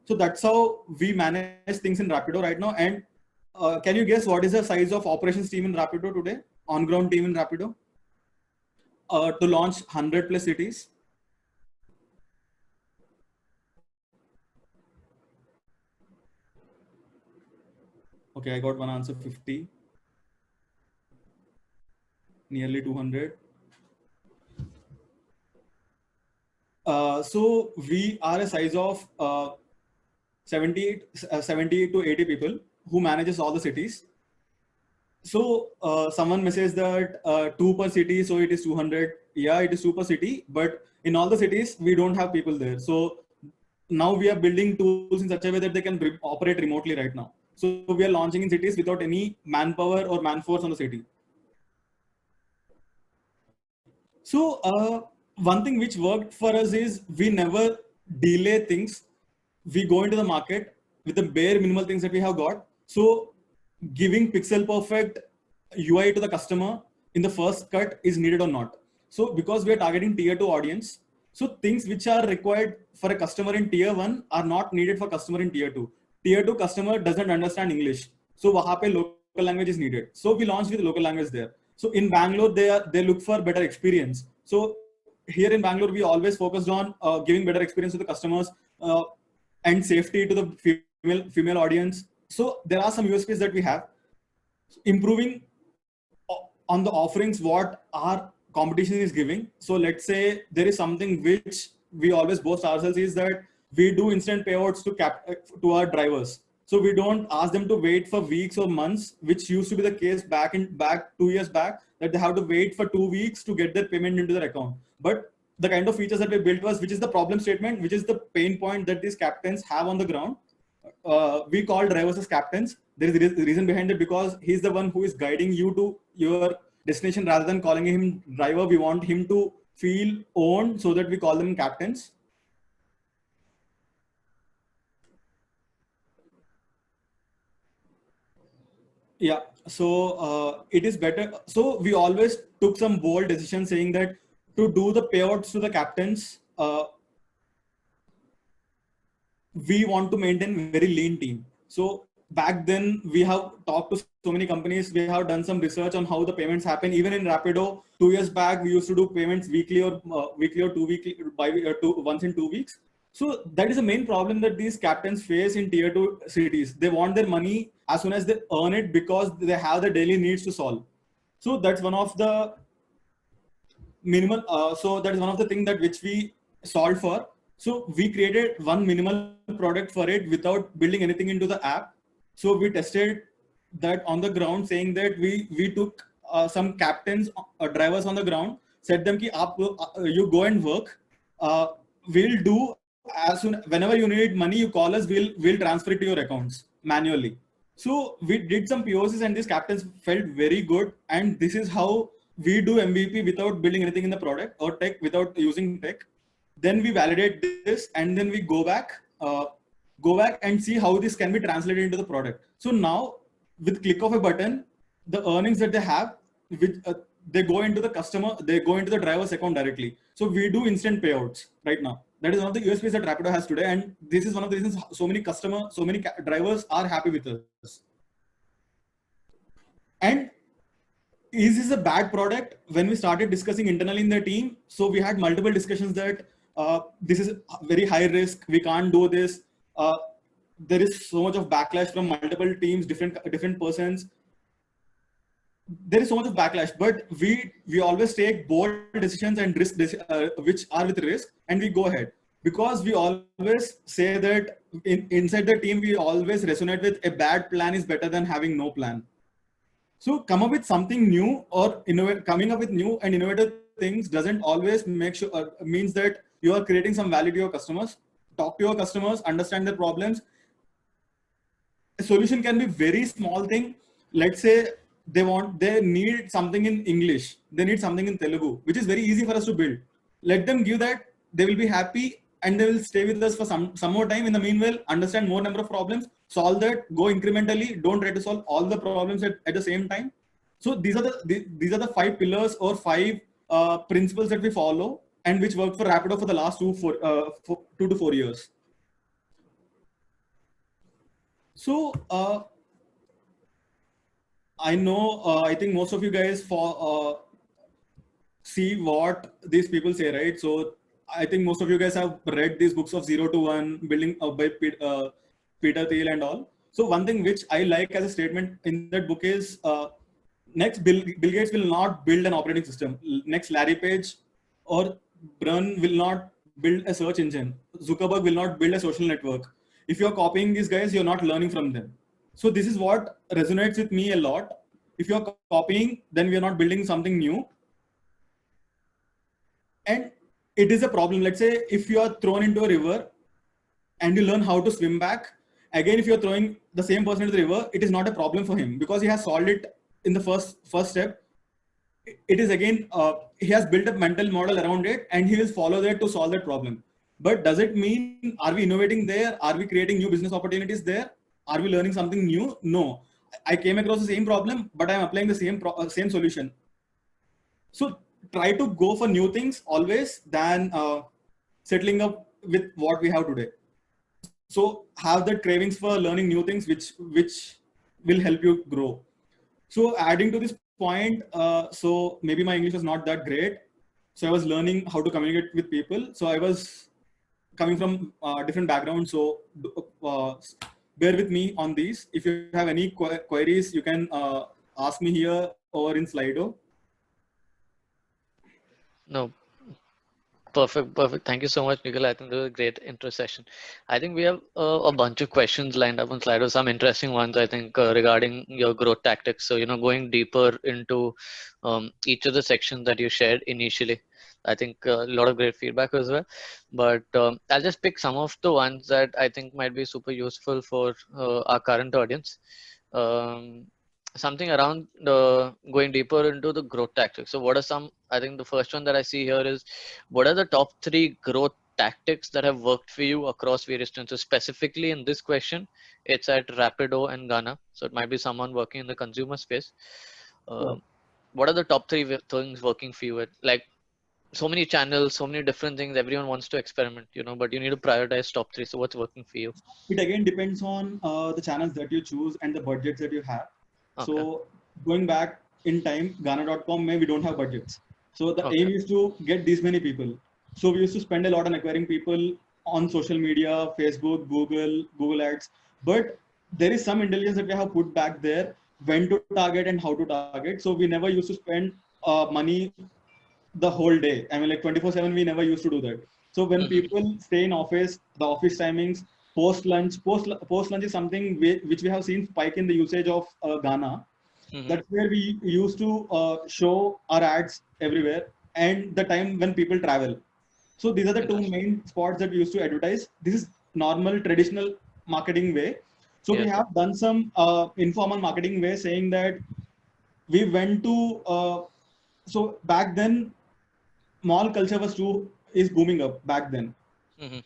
So that's how we manage things in Rapido right now. And can you guess what is the size of operations team in Rapido today? On ground team in Rapido to launch 100 plus cities. Okay, I got one answer, 50. Nearly 200. So we are a size of 70 to 80 people who manages all the cities. So someone messaged that 2 per city, so it is 200. Yeah, it is 2 per city, but in all the cities, we don't have people there. So now we are building tools in such a way that they can operate remotely right now. So we are launching in cities without any manpower or manforce on the city. So one thing which worked for us is we never delay things. We go into the market with the bare minimal things that we have got. So giving pixel perfect UI to the customer in the first cut is needed or not. So because we are targeting tier 2 audience, So things which are required for a customer in tier 1 are not needed for customer in tier 2. Tier 2 customer doesn't understand English. So wahan pe local language is needed. So we launched with local language there. So in Bangalore, they look for better experience. So here in Bangalore, we always focused on giving better experience to the customers and safety to the female audience. So there are some USPs that we have. Improving on the offerings what our competition is giving. So let's say there is something which we always boast ourselves is that we do instant payouts to our drivers. So we don't ask them to wait for weeks or months, which used to be the case back 2 years back, that they have to wait for 2 weeks to get their payment into their account. But the kind of features that we built was, which is the problem statement, which is the pain point that these captains have on the ground. We call drivers as captains. There is a reason behind it, because he's the one who is guiding you to your destination rather than calling him driver. We want him to feel owned, so that we call them captains. Yeah, so it is better. So we always took some bold decisions saying that to do the payouts to the captains, we want to maintain very lean team. So back then we have talked to so many companies. We have done some research on how the payments happen. Even in Rapido, 2 years back, we used to do payments weekly or 2 weekly, once in 2 weeks. So that is the main problem that these captains face in tier 2 cities. They want their money as soon as they earn it, because they have the daily needs to solve. So that's one of the minimal. So that is one of the things that which we solved for. So we created one minimal product for it without building anything into the app. So we tested that on the ground, saying that we took some captains, drivers on the ground, said them ki you go and work. We'll do as soon whenever you need money, you call us. We'll transfer it to your accounts manually. So we did some POCs, and these captains felt very good. And this is how we do MVP without building anything in the product or tech, without using tech. Then we validate this, and then we go back and see how this can be translated into the product. So now, with click of a button, the earnings that they have, they go into the customer, they go into the driver's account directly. So we do instant payouts right now. That is one of the USPs that Rapido has today, and this is one of the reasons so many drivers are happy with us. And is this a bad product? When we started discussing internally in the team, so we had multiple discussions that this is very high risk, we can't do this. There is so much of backlash from multiple teams, different persons. There is so much of backlash, but we always take bold decisions and risk which are with risk, and we go ahead, because we always say that inside the team we always resonate with a bad plan is better than having no plan. So come up with something new, or coming up with new and innovative things doesn't always means that you are creating some value to your customers. Talk to your customers, understand their problems. A solution can be very small thing. Let's say they need something in English, they need something in Telugu, which is very easy for us to build. Let them give that, they will be happy, and they will stay with us for some more time. In the meanwhile, understand more number of problems, solve that, go incrementally. Don't try to solve all the problems at the same time. So these are the 5 pillars or 5 principles that we follow, and which worked for Rapido for the last 2 to 4 years. So I know, I think most of you guys see what these people say, right? So I think most of you guys have read these books of 0 to 1, building by Peter Thiel and all. So one thing which I like as a statement in that book is, next Bill Gates will not build an operating system. Next Larry Page or Brin will not build a search engine. Zuckerberg will not build a social network. If you're copying these guys, you're not learning from them. So this is what resonates with me a lot. If you're copying, then we are not building something new. And it is a problem. Let's say if you are thrown into a river and you learn how to swim back, again, if you're throwing the same person into the river, it is not a problem for him, because he has solved it in the first step. It is again, he has built a mental model around it, and he will follow that to solve that problem. But does it mean, are we innovating there? Are we creating new business opportunities there? Are we learning something new? No. I came across the same problem, but I'm applying the same solution. So try to go for new things always than settling up with what we have today. So have that cravings for learning new things, which will help you grow. So adding to this point, so maybe my English was not that great. So I was learning how to communicate with people. So I was coming from different backgrounds. So uh, bear with me on these. If you have any queries, you can ask me here or in Slido. No, perfect. Thank you so much, Nikhil. I think this was a great intro session. I think we have a bunch of questions lined up on Slido, some interesting ones, I think, regarding your growth tactics. So, going deeper into each of the sections that you shared initially. I think a lot of great feedback as well. But I'll just pick some of the ones that I think might be super useful for our current audience. Um, Something around going deeper into the growth tactics. So what are some, I think the first one that I see here is, what are the top 3 growth tactics that have worked for you across various trends? So specifically in this question, it's at Rapido and Ghana. So it might be someone working in the consumer space. Sure. What are the top 3 things working for you? Like so many channels, so many different things, everyone wants to experiment, but you need to prioritize top 3. So what's working for you? It again depends on the channels that you choose and the budgets that you have. Okay. So going back in time, Ghana.com, we don't have budgets. So the Okay. aim is to get these many people. So we used to spend a lot on acquiring people on social media, Facebook, Google Ads. But there is some intelligence that we have put back there, when to target and how to target. So we never used to spend money the whole day. I mean, like 24/7, we never used to do that. So when Mm-hmm. people stay in office, the office timings, post lunch is something which we have seen spike in the usage of Ghana. Mm-hmm. That's where we used to show our ads everywhere, and the time when people travel. So these are the two Interesting. main spots that we used to advertise. This is normal traditional marketing way. So we Yeah. have done some informal marketing way, saying that we went to so back then mall culture is booming up back then. Mm-hmm.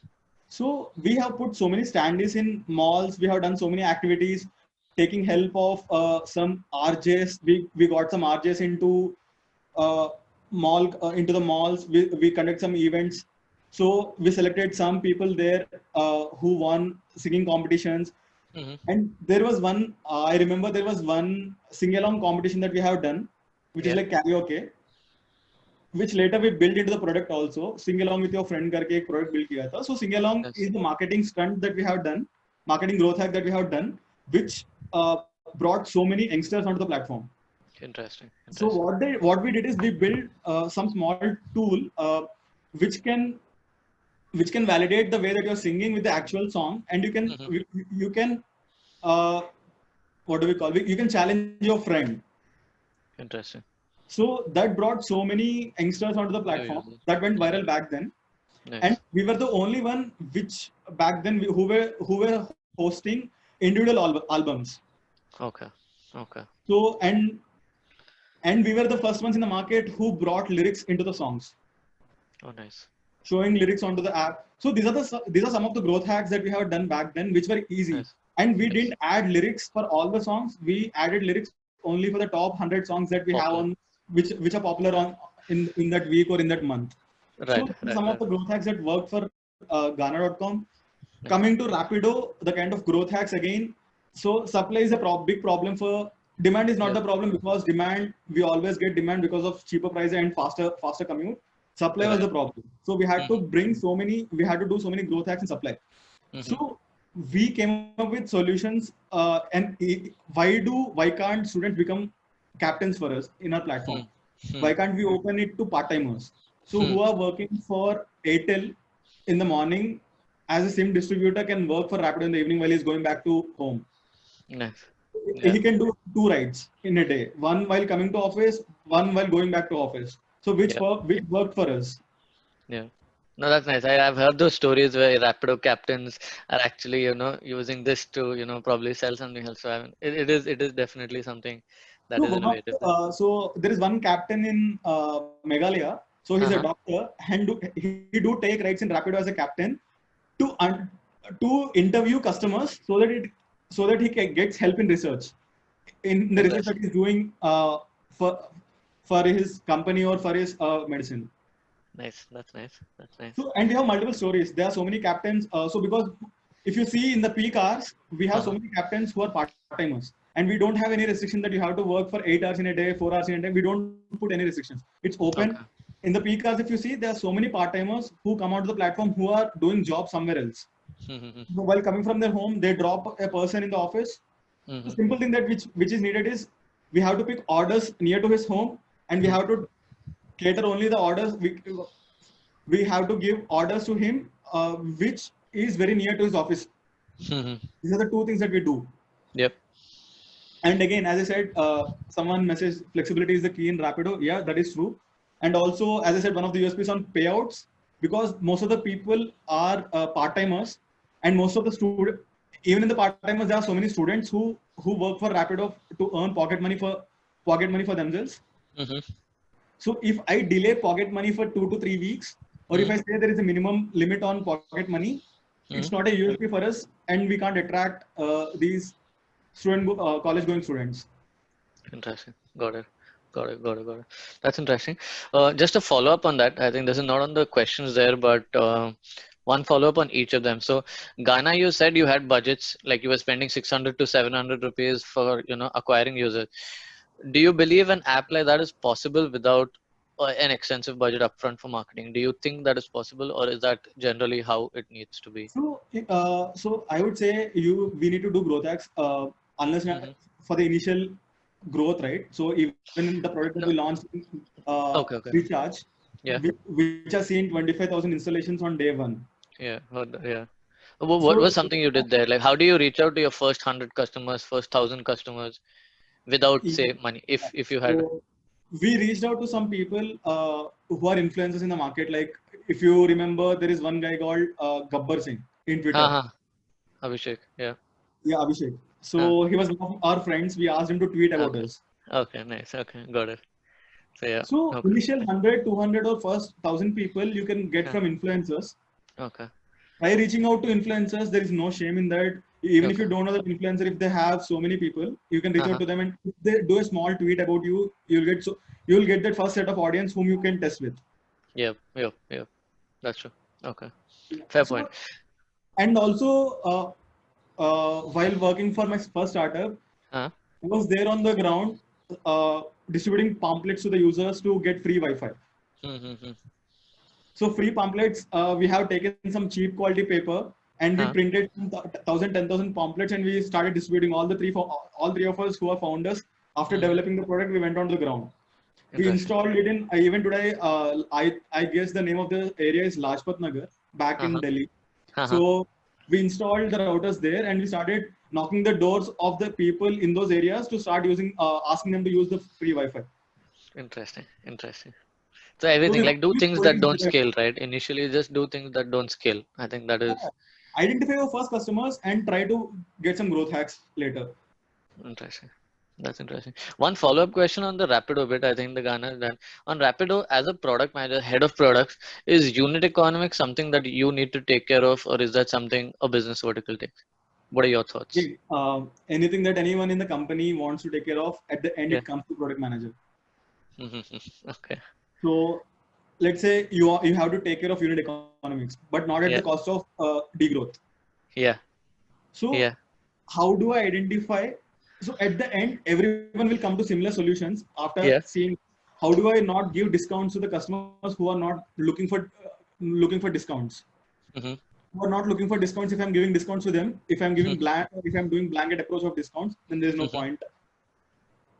So we have put so many standees in malls. We have done so many activities, taking help of some RJs. We got some RJs into uh, into the malls. We conduct some events. So we selected some people there who won singing competitions. Mm-hmm. And there was one. I remember there was one sing along competition that we have done, which is Yeah. like karaoke, which later we built into the product also. Sing along with your friend करके एक product build किया था. So sing along Yes. is the marketing stunt that we have done, marketing growth hack that we have done, which brought so many youngsters onto the platform. Interesting. So Interesting. what we did is we built some small tool which can which can validate the way that you're singing with the actual song, and Mm-hmm. you can uh, what do we call it? You can challenge your friend. Interesting. So that brought so many youngsters onto the New platform users. that went Mm-hmm. viral back then. And Nice. we were the only one which back then who were hosting individual albums. Okay. Okay. So and we were the first ones in the market who brought lyrics into the songs, Oh, nice. showing lyrics onto the app. So these are some of the growth hacks that we have done back then, which were easy. Nice. And we Nice. didn't add lyrics for all the songs. We added lyrics only for the top 100 songs that we have on, Popular. which are popular on in that week or in that month. So Right. Right. some of Right. the growth hacks that worked for Ghana.com. Nice. Coming to Rapido, the kind of growth hacks again. So supply is a big problem for demand is not Yeah. the problem, because demand, we always get demand because of cheaper price and faster commute. Supply was Right. the problem. So we had to Mm-hmm. we had to do so many growth hacks in supply. Mm-hmm. So we came up with solutions. Why can't students become captains for us in our platform? Mm-hmm. Why can't we open it to part-timers? So Hmm. who are working for Airtel in the morning as a SIM distributor can work for Rapido in the evening while he's going back to home. Nice. Yeah. He can do 2 rides in a day, one while coming to office, one while going back to office. So Yeah. which worked for us. Yeah. No, that's nice. I've heard those stories where Rapido captains are actually, using this to, probably sell something else. So I mean, it is definitely something that So is innovative. so there is one captain in Meghalaya. So he's a Uh-huh. doctor, and he do take rides in Rapido as a captain to to interview customers so that he gets help in research, in the research that Interesting. he's doing for his company or for his medicine. Nice. That's nice. That's nice. So, and we have multiple stories. There are so many captains. So because if you see in the peak hours, we have so many captains who are part-timers, and we don't have any restriction that you have to work for 8 hours in a day, 4 hours in a day. We don't put any restrictions. It's open. Okay. In the peak hours, if you see, there are so many part-timers who come onto the platform who are doing jobs somewhere else. So while coming from their home, they drop a person in the office. The simple thing that which is needed is we have to pick orders near to his home, and we have to cater only the orders. We have to give orders to him, which is very near to his office. These are the two things that we do. Yep. And again, as I said, someone messaged flexibility is the key in Rapido. Yeah, that is true. And also, as I said, one of the USPs on payouts, because most of the people are part-timers, and most of the students, even in the part-timers, there are so many students who work for Rapido to earn pocket money for themselves. So if I delay pocket money for 2 to 3 weeks, or if I say there is a minimum limit on pocket money, it's not a USP for us, and we can't attract these college going students. Interesting. Got it. That's interesting. Just a follow up on that. I think this is not on the questions there, but one follow up on each of them. So Ghana, you said you had budgets, like you were spending 600 to 700 rupees for, acquiring users. Do you believe an app like that is possible without an extensive budget upfront for marketing? Do you think that is possible, or is that generally how it needs to be? So I would say we need to do growth hacks, unless for the initial growth, right? So even the product that we launched, Recharge, which has seen 25,000 installations on day one. Yeah. What was something you did there? Like, how do you reach out to your first 100 customers, first 1,000 customers without, say, money? If you had. So we reached out to some people who are influencers in the market. Like, if you remember, there is one guy called Gabbar Singh in Twitter. Abhishek. Yeah, Abhishek. So he was one of our friends. We asked him to tweet about us. Okay, nice. Okay, got it. So initial 100, 200 or first 1,000 people you can get from influencers. Okay. By reaching out to influencers, there is no shame in that. Even if you don't know the influencer, if they have so many people, you can reach out to them, and if they do a small tweet about you, you'll get that first set of audience whom you can test with. Yep. That's true. Okay. Fair point. And also, while working for my first startup, I was there on the ground distributing pamphlets to the users to get free Wi-Fi. So free pamphlets, we have taken some cheap quality paper, and we printed 1,000, 10,000 pamphlets, and we started distributing all three of us who are founders. After developing the product, we went on the ground. We installed it in, even today, I guess the name of the area is Lajpat Nagar, back in Delhi. So we installed the routers there, and we started knocking the doors of the people in those areas to start using, asking them to use the free Wi-Fi. Interesting. So everything, like, do things that don't scale, right? Initially, just do things that don't scale. I think that is. Identify your first customers and try to get some growth hacks later. Interesting. That's interesting. One follow-up question on the Rapido bit. I think the Ghana is done. On Rapido, as a product manager, head of products, is unit economics something that you need to take care of, or is that something a business vertical takes? What are your thoughts? Anything that anyone in the company wants to take care of, at the end, it comes to product manager. Okay. So let's say you have to take care of unit economics, but not at the cost of degrowth. So how do I identify? So at the end, everyone will come to similar solutions after seeing how do I not give discounts to the customers who are not looking for discounts. Who are not looking for discounts. If I'm giving discounts to them, if I'm giving if I'm doing blanket approach of discounts, then there's no point.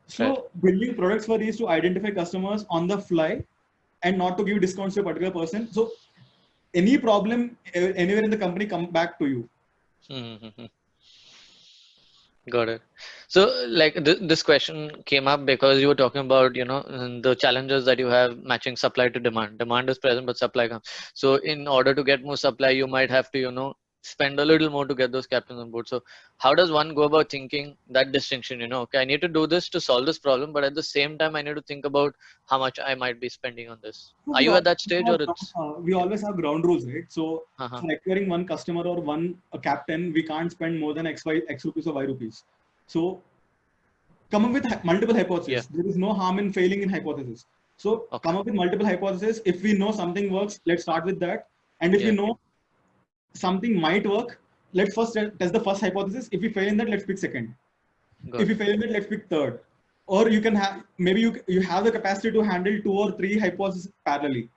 So building products for these to identify customers on the fly and not to give discounts to a particular person. So any problem anywhere in the company come back to you. Got it. So like this question came up because you were talking about, the challenges that you have matching supply to demand. Demand is present, but supply comes. So in order to get more supply, you might have to, spend a little more to get those captains on board. So how does one go about thinking that distinction? Okay, I need to do this to solve this problem, but at the same time, I need to think about how much I might be spending on this. Are you at that stage, or it's? We always have ground rules, right? So for acquiring one customer or a captain, we can't spend more than X rupees or Y rupees. So come up with multiple hypotheses. There is no harm in failing in hypothesis. So Okay. come up with multiple hypotheses. If we know something works, let's start with that. And if we Yeah. know something might work, let's first test the first hypothesis. If we fail in that, let's pick second. Got If you it. fail in that, let's pick third. Or you can have, maybe you have the capacity to handle 2 or 3 hypotheses parallelly.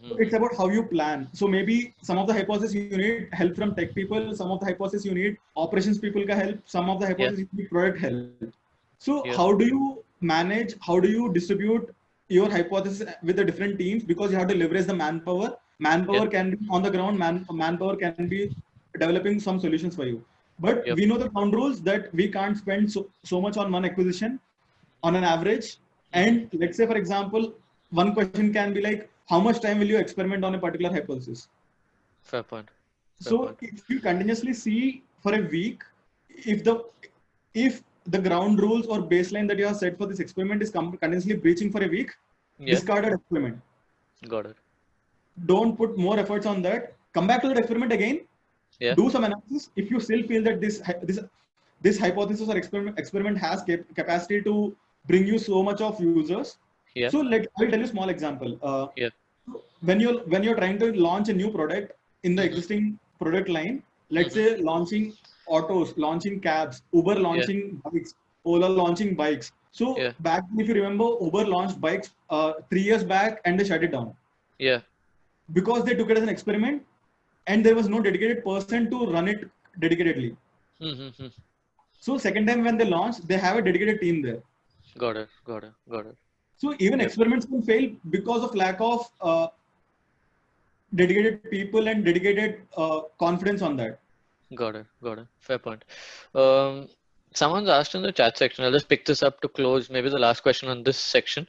So it's about how you plan. So maybe some of the hypotheses you need help from tech people, some of the hypotheses you need operations people ka help, some of the Yeah. hypotheses you need product help. So Yeah. how do you manage, how do you distribute your hypothesis with the different teams? Because you have to leverage the manpower. Manpower Yeah. can be on the ground, manpower can be developing some solutions for you. But Yep. we know the ground rules that we can't spend so much on one acquisition on an average. And let's say, for example, one question can be like, how much time will you experiment on a particular hypothesis? Fair point. Fair So point. if you continuously see for a week, if the if the ground rules or baseline that you have set for this experiment is continuously breaching for a week, Yeah. discard that experiment. Got it. Don't put more efforts on that. Come back to that experiment again. Yeah. Do some analysis. If you still feel that this hypothesis or experiment has capacity to bring you so much of users. Yeah. So I'll tell you a small example. Yeah. When you're trying to launch a new product in the existing product line, let's say launching autos, launching cabs, Uber Yeah. launching bikes, Ola launching bikes. So Yeah. back if you remember, Uber launched bikes 3 years back and they shut it down Yeah. because they took it as an experiment and there was no dedicated person to run it dedicatedly. Mm-hmm. So second time when they launch, they have a dedicated team there. Got it. Got it. Got it. So even Yep. experiments can fail because of lack of dedicated people and dedicated confidence on that. Got it. Got it. Fair point. Someone's asked in the chat section. I'll just pick this up to close. Maybe the last question on this section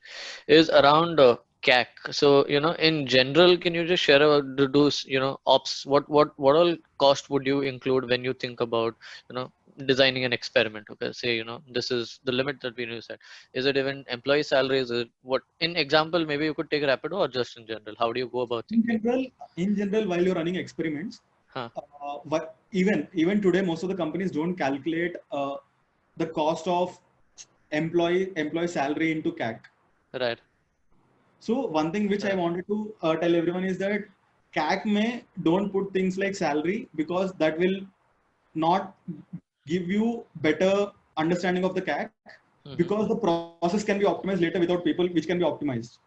is around CAC. So, in general, can you just share about those, ops? What all cost would you include when you think about, designing an experiment? Okay, say, this is the limit that we set. Is it even employee salaries? Is it what? In example, maybe you could take Rapido or just in general. How do you go about In thinking? general, while you're running experiments, Huh. but even today, most of the companies don't calculate the cost of employee salary into CAC. Right. So one thing which I wanted to tell everyone is that CAC may don't put things like salary because that will not give you better understanding of the CAC because the process can be optimized later without people, which can be optimized.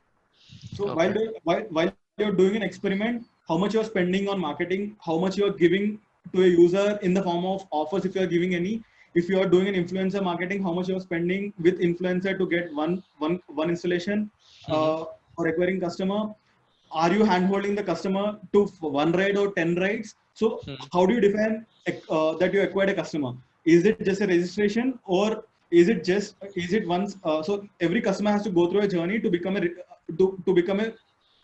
So Okay. while you're doing an experiment, how much you're spending on marketing, how much you're giving to a user in the form of offers, if you're giving any, if you are doing an influencer marketing, how much you're spending with influencer to get one installation or acquiring customer. Are you handholding the customer to one ride or 10 rides? So how do you define that you acquired a customer? Is it just a registration or is it once? So every customer has to go through a journey to become to become a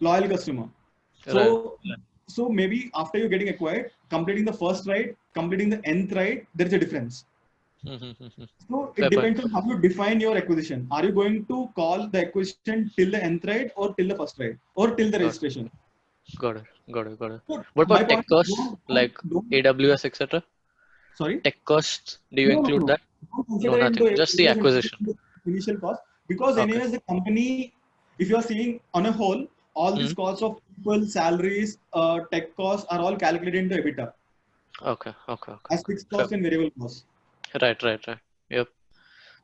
loyal customer. Right. So maybe after you're getting acquired, completing the first ride, completing the nth ride, there is a difference. So it Fair point. depends on how you define your acquisition. Are you going to call the acquisition till the nth ride or till the first ride or till the registration? Got it. Got it. Got it. So What my about tech point is costs like don't AWS, etc.? sorry. Tech costs, do you No, include that? don't No, consider into nothing. Just the acquisition. initial cost because Okay. anyways the company, if you are seeing on a whole, all these costs of people, salaries, tech costs are all calculated into EBITDA Okay. Okay. Okay. as fixed cost and variable costs. Right. Right. Right. Yep.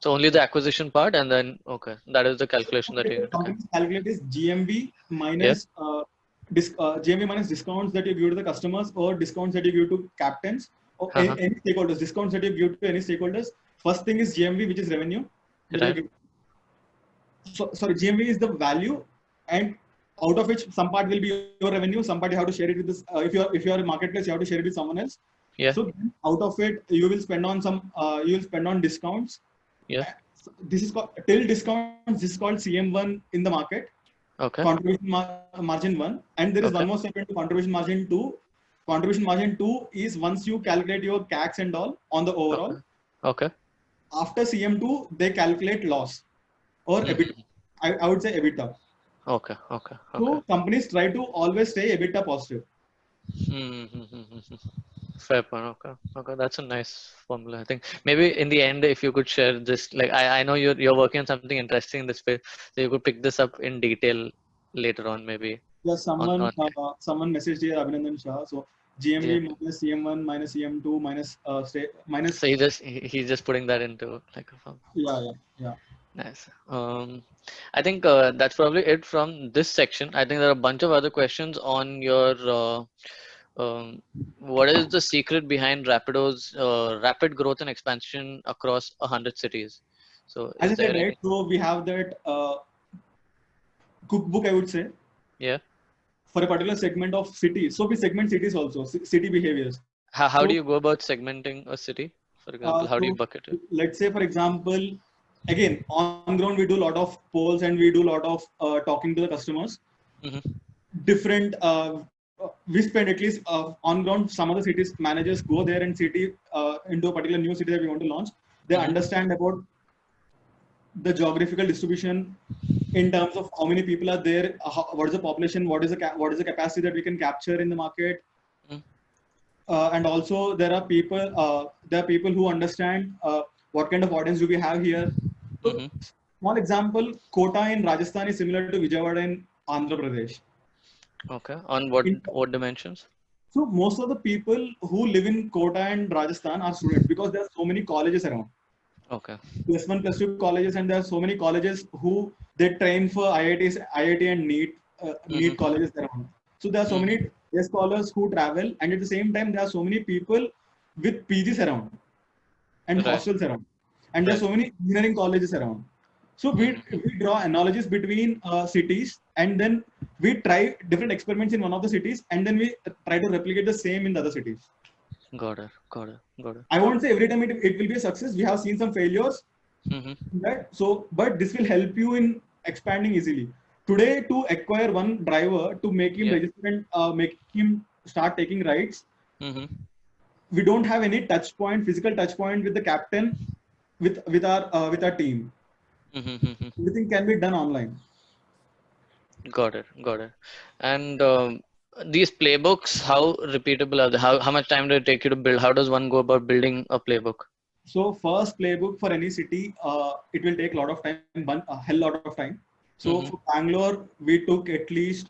So only the acquisition part, and then okay, that is the calculation that you The need to company's calculate is GMV Yeah. minus GMV minus discounts that you give to the customers or discounts that you give to captains or any stakeholders. Discounts that you give to any stakeholders. First thing is GMV, which is revenue. That Right. So sorry, GMV is the value, and out of which some part will be your revenue, some part you have to share it with this. If you're a marketplace, you have to share it with someone else. Yeah. So out of it, you will spend on you will spend on discounts. Yeah. This is called till discounts. This is called CM1 in the market. Okay. Contribution margin 1, and there is one more step into contribution margin 2. Contribution margin 2 is once you calculate your CACs and all on the overall. Okay. After CM2, they calculate loss or EBITDA. I would say EBITDA. Okay. Okay. So companies try to always stay EBITDA positive. Fair point. Okay. Okay. That's a nice formula. I think maybe in the end, if you could share this, like I know you're working on something interesting in this space, so you could pick this up in detail later on, maybe Yeah, on someone messaged here Abhinandan Shah. So yeah. GMV minus CM1 minus CM2 minus minus. So he's just putting that into like a form. Yeah, yeah, yeah. Nice. I think that's probably it from this section. I think there are a bunch of other questions on your. What is the secret behind Rapido's rapid growth and expansion across 100 cities? So, As is I said, there right? any? So we have that cookbook, I would say, Yeah. for a particular segment of cities. So we segment cities also, city behaviors. How do So, you go about segmenting a city? For example, how do you so bucket it? let's say, for example, again, on ground, we do a lot of polls and we do a lot of talking to the customers. Mm-hmm. Different, we spend at least on ground, some of the cities managers go there and city into a particular new city that we want to launch. They Mm-hmm. understand about the geographical distribution in terms of how many people are there, what is the population, what is the capacity that we can capture in the market, and also there are people who understand what kind of audience do we have here. So, Mm-hmm. small example: Kota in Rajasthan is similar to Vijayawada in Andhra Pradesh. Okay. On what In, what dimensions? so most of the people who live in Kota and Rajasthan are students because there are so many colleges around. Okay. Plus one, plus two colleges, and there are so many colleges who they train for IITs, IIT and NEET Mm-hmm. colleges around. So there are so Mm-hmm. many day scholars who travel, and at the same time, there are so many people with PGs around and Right. hostels around, and there are Right. so many engineering colleges around. So Mm-hmm. we draw analogies between cities, and then we try different experiments in one of the cities, and then we try to replicate the same in the other cities. Got it. Got it. Got it. I won't say every time it will be a success. We have seen some failures, Mm-hmm. right? So, but this will help you in expanding easily. Today, to acquire one driver, to make him Yeah. register and make him start taking rides, Mm-hmm. we don't have any touch point, physical touch point with the captain, with our team. Mm-hmm. Everything can be done online. Got it. Got it. And these playbooks, how repeatable are they? How much time do it take you to build? How does one go about building a playbook? So, first playbook for any city, it will take a lot of time, a hell lot of time. So, Mm-hmm. for Bangalore, we took at least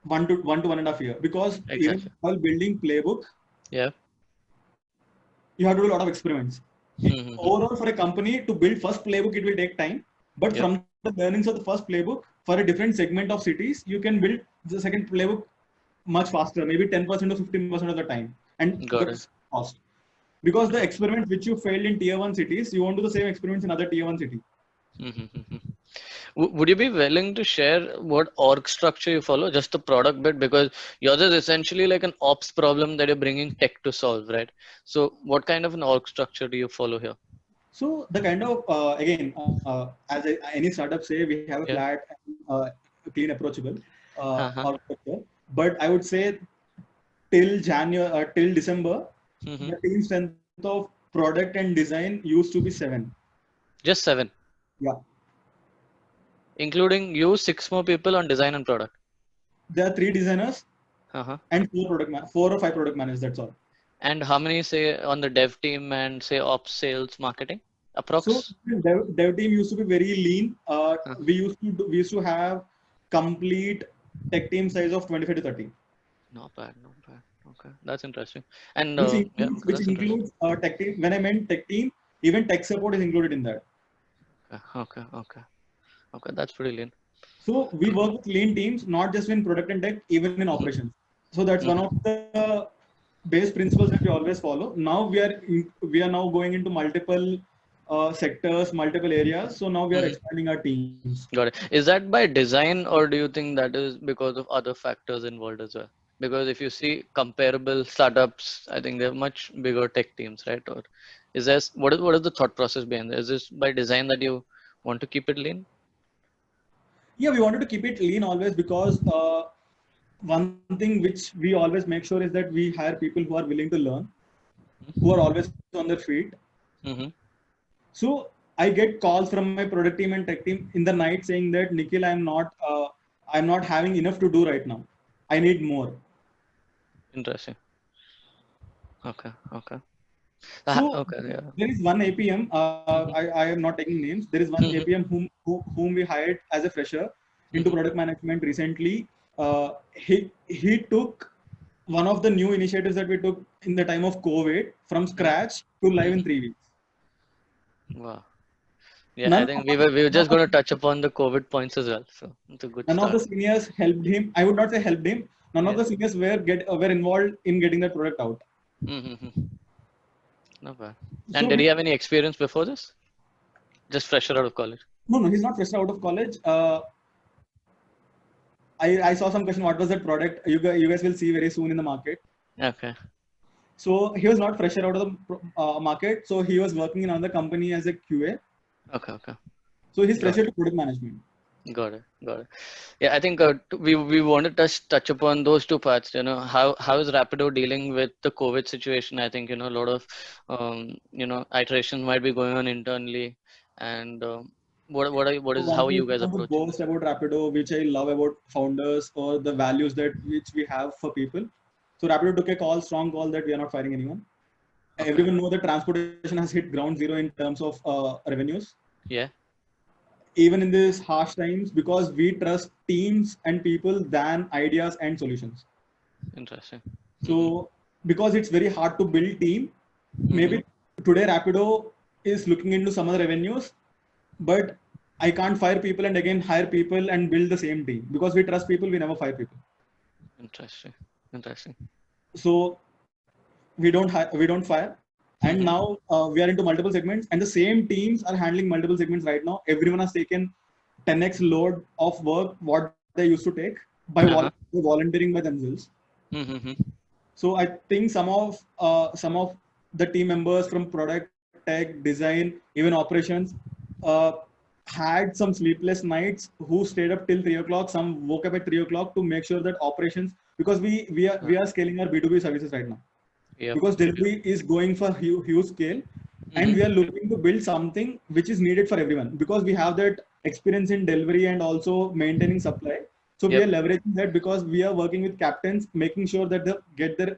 1 to 1.5 years because even Exactly. while building playbook, Yeah. you have to do a lot of experiments. Mm-hmm. Overall, for a company to build first playbook, it will take time. But Yep. from the learnings of the first playbook, for a different segment of cities, you can build the second playbook much faster, maybe 10% or 15% of the time, and Got the it. cost. Because the experiment which you failed in tier one cities, you want to do the same experiments in other tier one city. Mm-hmm. Would you be willing to share what org structure you follow, just the product bit? Because yours is essentially like an ops problem that you're bringing tech to solve, right? So, what kind of an org structure do you follow here? So the kind of again, any startup say, we have a Yeah. flat, clean, approachable Uh-huh. org structure. But I would say till December, Mm-hmm. the team strength of product and design used to be 7. Just 7, Yeah, including you, 6 more people on design and product. there are 3 designers Uh-huh. and 4 or 5 product managers. That's all. And how many say on the dev team and say ops, sales, marketing? So Approx? dev team used to be very lean. Uh, We used to have complete tech team size of 25 to 30. Not bad, not bad. Okay, that's interesting. And yeah, Which that's interesting. includes tech team. When I meant tech team, even tech support is included in that. Okay, that's pretty lean. So we work with lean teams, not just in product and tech, even in Mhm, operations. So that's one of mhm. the base principles that we always follow. Now we are now going into multiple sectors, multiple areas. So now we are Mhm. expanding our teams. Got it. Is that by design or do you think that is because of other factors involved as well? Because if you see comparable startups, I think they're much bigger tech teams, right? Or is this what is the thought process behind this? Is this by design that you want to keep it lean? Yeah, we wanted to keep it lean always because one thing which we always make sure is that we hire people who are willing to learn, who are always on their feet. Mm-hmm. So I get calls from my product team and tech team in the night saying that Nikhil, I'm not having enough to do right now. I need more. Interesting. Okay. Okay. So Okay. Yeah. there is one APM. I am not taking names. There is one Mhm. APM whom we hired as a fresher into Mhm. product management recently. He took one of the new initiatives that we took in the time of COVID from scratch to live in Mhm. 3 weeks. Wow. Yeah, I None think of, we were none just of going to touch upon the COVID points as well. So it's a good none of the start. seniors helped him. I would not say helped him. None of Yeah. the seniors were involved in getting that product out. Mm-hmm. Not bad. And So did he have any experience before this? Just fresher out of college. no, he's not fresh out of college. I saw some question. What was that product? You guys will see very soon in the market. Okay. So he was not fresher out of the market. So he was working in another company as a QA. Okay. Okay. So he's Got fresher to product management. it. Got it. Got it. Yeah, I think we wanted to touch upon those two parts. You know, how is Rapido dealing with the COVID situation? I think, you know, a lot of iterations might be going on internally, and So how one are thing you guys I want to approaching boast about Rapido, which I love about founders or the values that which we have for people. So Rapido took a strong call that we are not firing anyone. it? Okay. Everyone know that transportation has hit ground zero in terms of revenues, Yeah. even in these harsh times, because we trust teams and people than ideas and solutions. Interesting. Mm-hmm. So because it's very hard to build team, Mm-hmm. maybe today Rapido is looking into some other revenues, but I can't fire people and again hire people and build the same team because we trust people, we never fire people. Interesting. Interesting. So we don't fire. And Mm-hmm. now we are into multiple segments, and the same teams are handling multiple segments right now. Everyone has taken 10x load of work what they used to take by Uh-huh. volunteering by themselves. Mm-hmm. So I think some of the team members from product, tech, design, even operations uh, had some sleepless nights who stayed up till 3 o'clock. Some woke up at 3 o'clock to make sure that operations, because we are scaling our B2B services right now, Yep. because delivery is going for huge scale, and we are Mm-hmm. looking to build something which is needed for everyone because we have that experience in delivery and also maintaining supply. So we are Yep. leveraging that because we are working with captains, making sure that they get their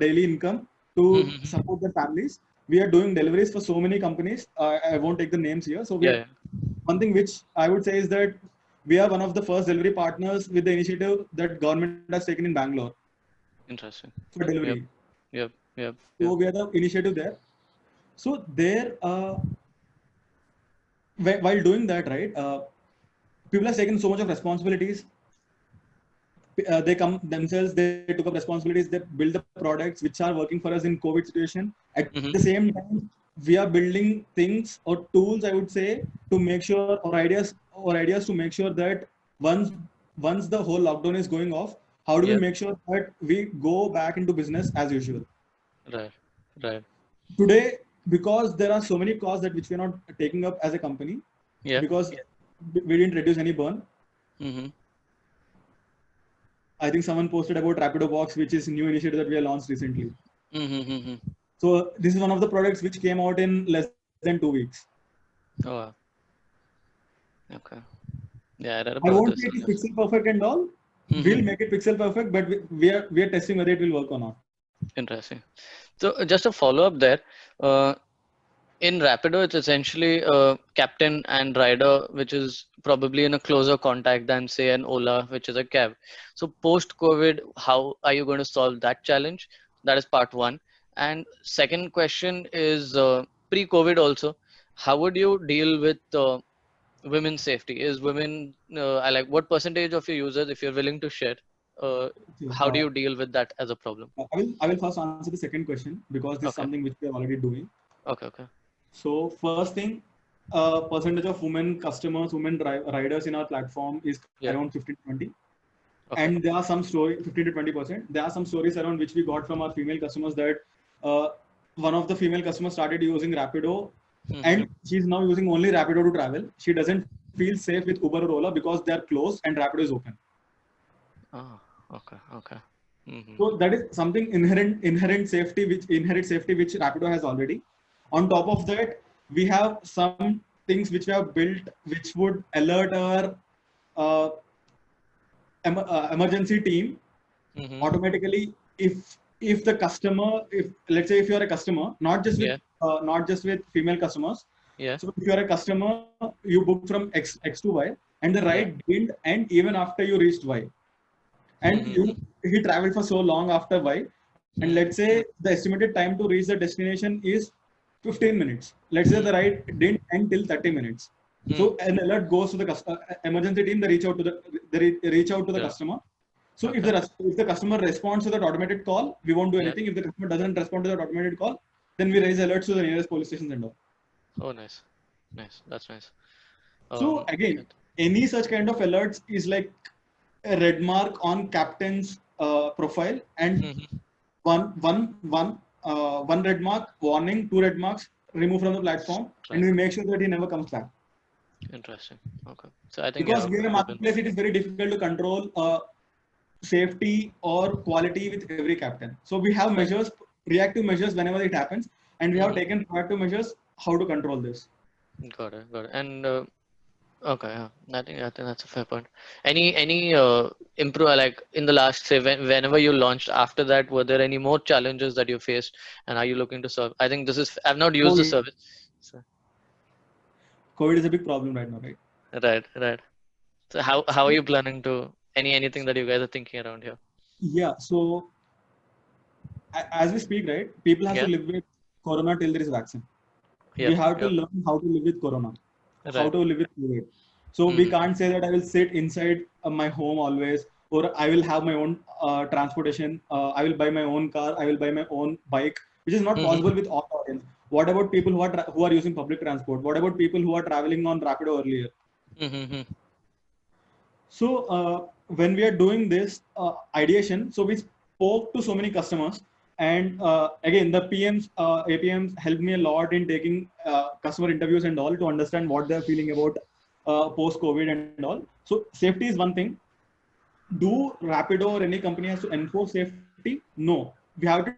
daily income to Mm-hmm. support their families. We are doing deliveries for so many companies. I won't take the names here. So we Yeah. are, Yeah. one thing which I would say is that we are one of the first delivery partners with the initiative that government has taken in Bangalore Interesting. for Yep. delivery. Yep. Yep. So Yep. we are the initiative there. So there, while doing that, right, people have taken so much of responsibilities. They come themselves, they took up responsibilities, they build the products which are working for us in COVID situation. At the same Mm-hmm. time, we are building things or tools, I would say, to make sure, or ideas to make sure that once once the whole lockdown is going off, how do we Yep. make sure that we go back into business as usual? Right. Right. Today, because there are so many costs that which we're not taking up as a company, Yep. because we didn't reduce any burn. Mm-hmm. I think someone posted about Rapido Box, which is a new initiative that we have launched recently. Mm-hmm. Mm-hmm. So this is one of the products which came out in less than 2 weeks. Oh, wow. Okay. Yeah, I read I about won't this. say it is pixel perfect and all. We'll Mm-hmm. make it pixel perfect, but we are testing whether it will work or not. Interesting. So just a follow up there. In Rapido, it's essentially captain and rider, which is probably in a closer contact than say an Ola, which is a cab. So post COVID, how are you going to solve that challenge? That is part one. And second question is pre COVID also, how would you deal with women's safety? Is women, I like what percentage of your users, if you're willing to share, uh, So, how do you deal with that as a problem? I will first answer the second question because this is Okay. something which we are already doing. Okay. Okay. So first thing, percentage of women customers, women riders in our platform is Yeah. around 15 to 20. Okay. And there are some story 15 to 20%. There are some stories around which we got from our female customers that uh, one of the female customers started using Rapido, Mm-hmm. and she's now using only Rapido to travel. She doesn't feel safe with Uber or Ola because they are closed and Rapido is open. Oh, okay. Okay. Mm-hmm. So that is something inherent safety which Rapido has already. On top of that, we have some things which we have built which would alert our uh, emergency team Mm-hmm. automatically if if the customer, if let's say if you are a customer, not just with female customers. Yeah. So if you are a customer, you booked from X to Y, and the ride didn't end even after you reached Y, and he traveled for so long after Y, and let's say the estimated time to reach the destination is 15 minutes. Let's say the ride didn't end till 30 minutes. So an alert goes to the emergency team. They reach out to reach out to the customer. So if the customer responds to that automated call, we won't do anything. If the customer doesn't respond to that automated call, then we raise alerts to the nearest police stations and all. Oh, nice. That's nice. So again, any such kind of alerts is like a red mark on captain's profile, and one red mark warning, 2 red marks remove from the platform, and we make sure that he never comes back. Interesting. Okay. So I think because being a marketplace, it is very difficult to control safety or quality with every captain. So we have measures, reactive measures whenever it happens, and we have taken proactive measures how to control this. Got it. And okay, yeah. I think that's a fair point. Any improve, like in the last, say, whenever you launched, after that, were there any more challenges that you faced, and are you looking to solve? I think I've not used the service. So. COVID is a big problem right now, right? Right. So how are you planning to anything that you guys are thinking around here? Yeah. So as we speak, right, people have to live with Corona till there is vaccine. We have to learn how to live with Corona, how to live with COVID. So we can't say that I will sit inside my home always, or I will have my own transportation. I will buy my own car. I will buy my own bike, which is not possible with all audience. What about people who are using public transport? What about people who are traveling on Rapido earlier? So when we are doing this ideation, so we spoke to so many customers, and again, the PMs, APMs helped me a lot in taking customer interviews and all to understand what they're feeling about post-COVID and all. So safety is one thing. Do Rapido or any company has to enforce safety? No. We have to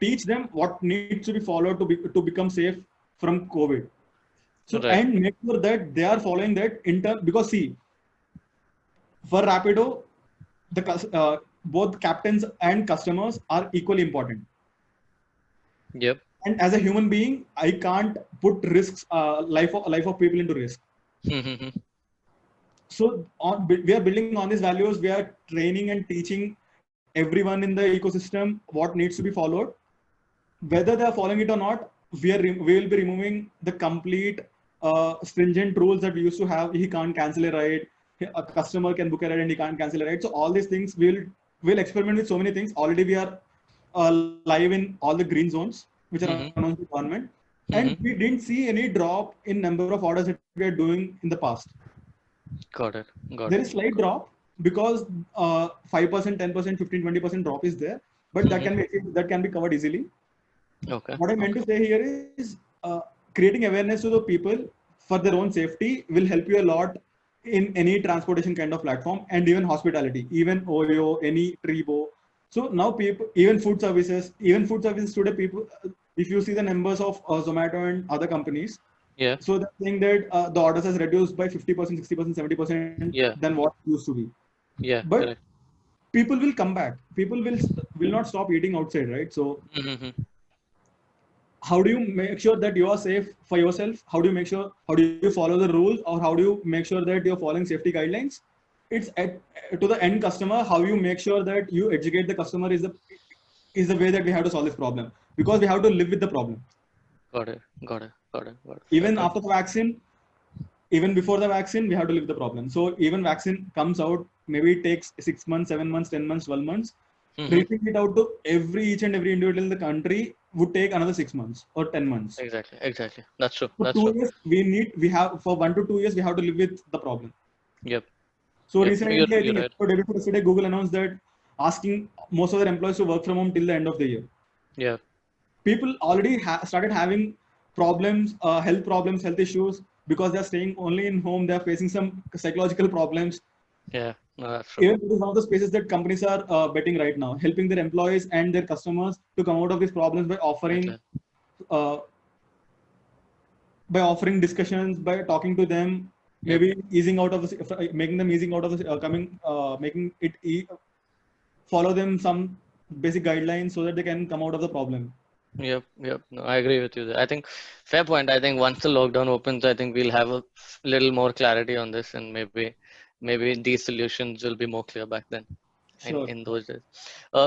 teach them what needs to be followed to become safe from COVID. So and make sure that they are following that because see, for Rapido, the both captains and customers are equally important. Yep. And as a human being, I can't put risks, life of people into risk. So we are building on these values. We are training and teaching everyone in the ecosystem what needs to be followed. Whether they are following it or not, we will be removing the complete stringent rules that we used to have. He can't cancel a ride. A customer can book a ride and he can't cancel a ride. So all these things we'll experiment with so many things. Already we are live in all the green zones, which are announced by the government, and we didn't see any drop in number of orders that we are doing in the past. Got it. There is slight drop because 5%, 10%, 15, 20% drop is there, but that can be covered easily. Okay. What I meant to say here is creating awareness to the people for their own safety will help you a lot in any transportation kind of platform, and even hospitality, even Oyo, any Tribo. So now people, even food services today, people, if you see the numbers of Zomato and other companies, so they're saying that the orders has reduced by 50%, 60%, 70% than what it used to be. But people will come back. People will not stop eating outside, right? So how do you make sure that you are safe for yourself? How do you follow the rules, or how do you make sure that you're following safety guidelines? It's to the end customer. How you make sure that you educate the customer is the way that we have to solve this problem, because we have to live with the problem. Got it. Even after the vaccine, even before the vaccine, we have to live with the problem. So even vaccine comes out, maybe it takes 6 months, 7 months, 10 months, 12 months. Reaching it out to each and every individual in the country would take another 6 months or 10 months. Exactly. That's true. For 2 years, for 1 to 2 years, we have to live with the problem. Yep. So recently, I think yesterday, Google announced that asking most of their employees to work from home till the end of the year. Yeah. People already started having problems, health issues, because they're staying only in home. They're facing some psychological problems. Yeah. No, that's true. Even it is one of the spaces that companies are betting right now, helping their employees and their customers to come out of these problems by offering discussions, by talking to them, maybe making them easing out of the follow them some basic guidelines so that they can come out of the problem. Yep, yep. No, I agree with you there. I think fair point. I think once the lockdown opens, I think we'll have a little more clarity on this, and maybe these solutions will be more clear back then Sure. in those days.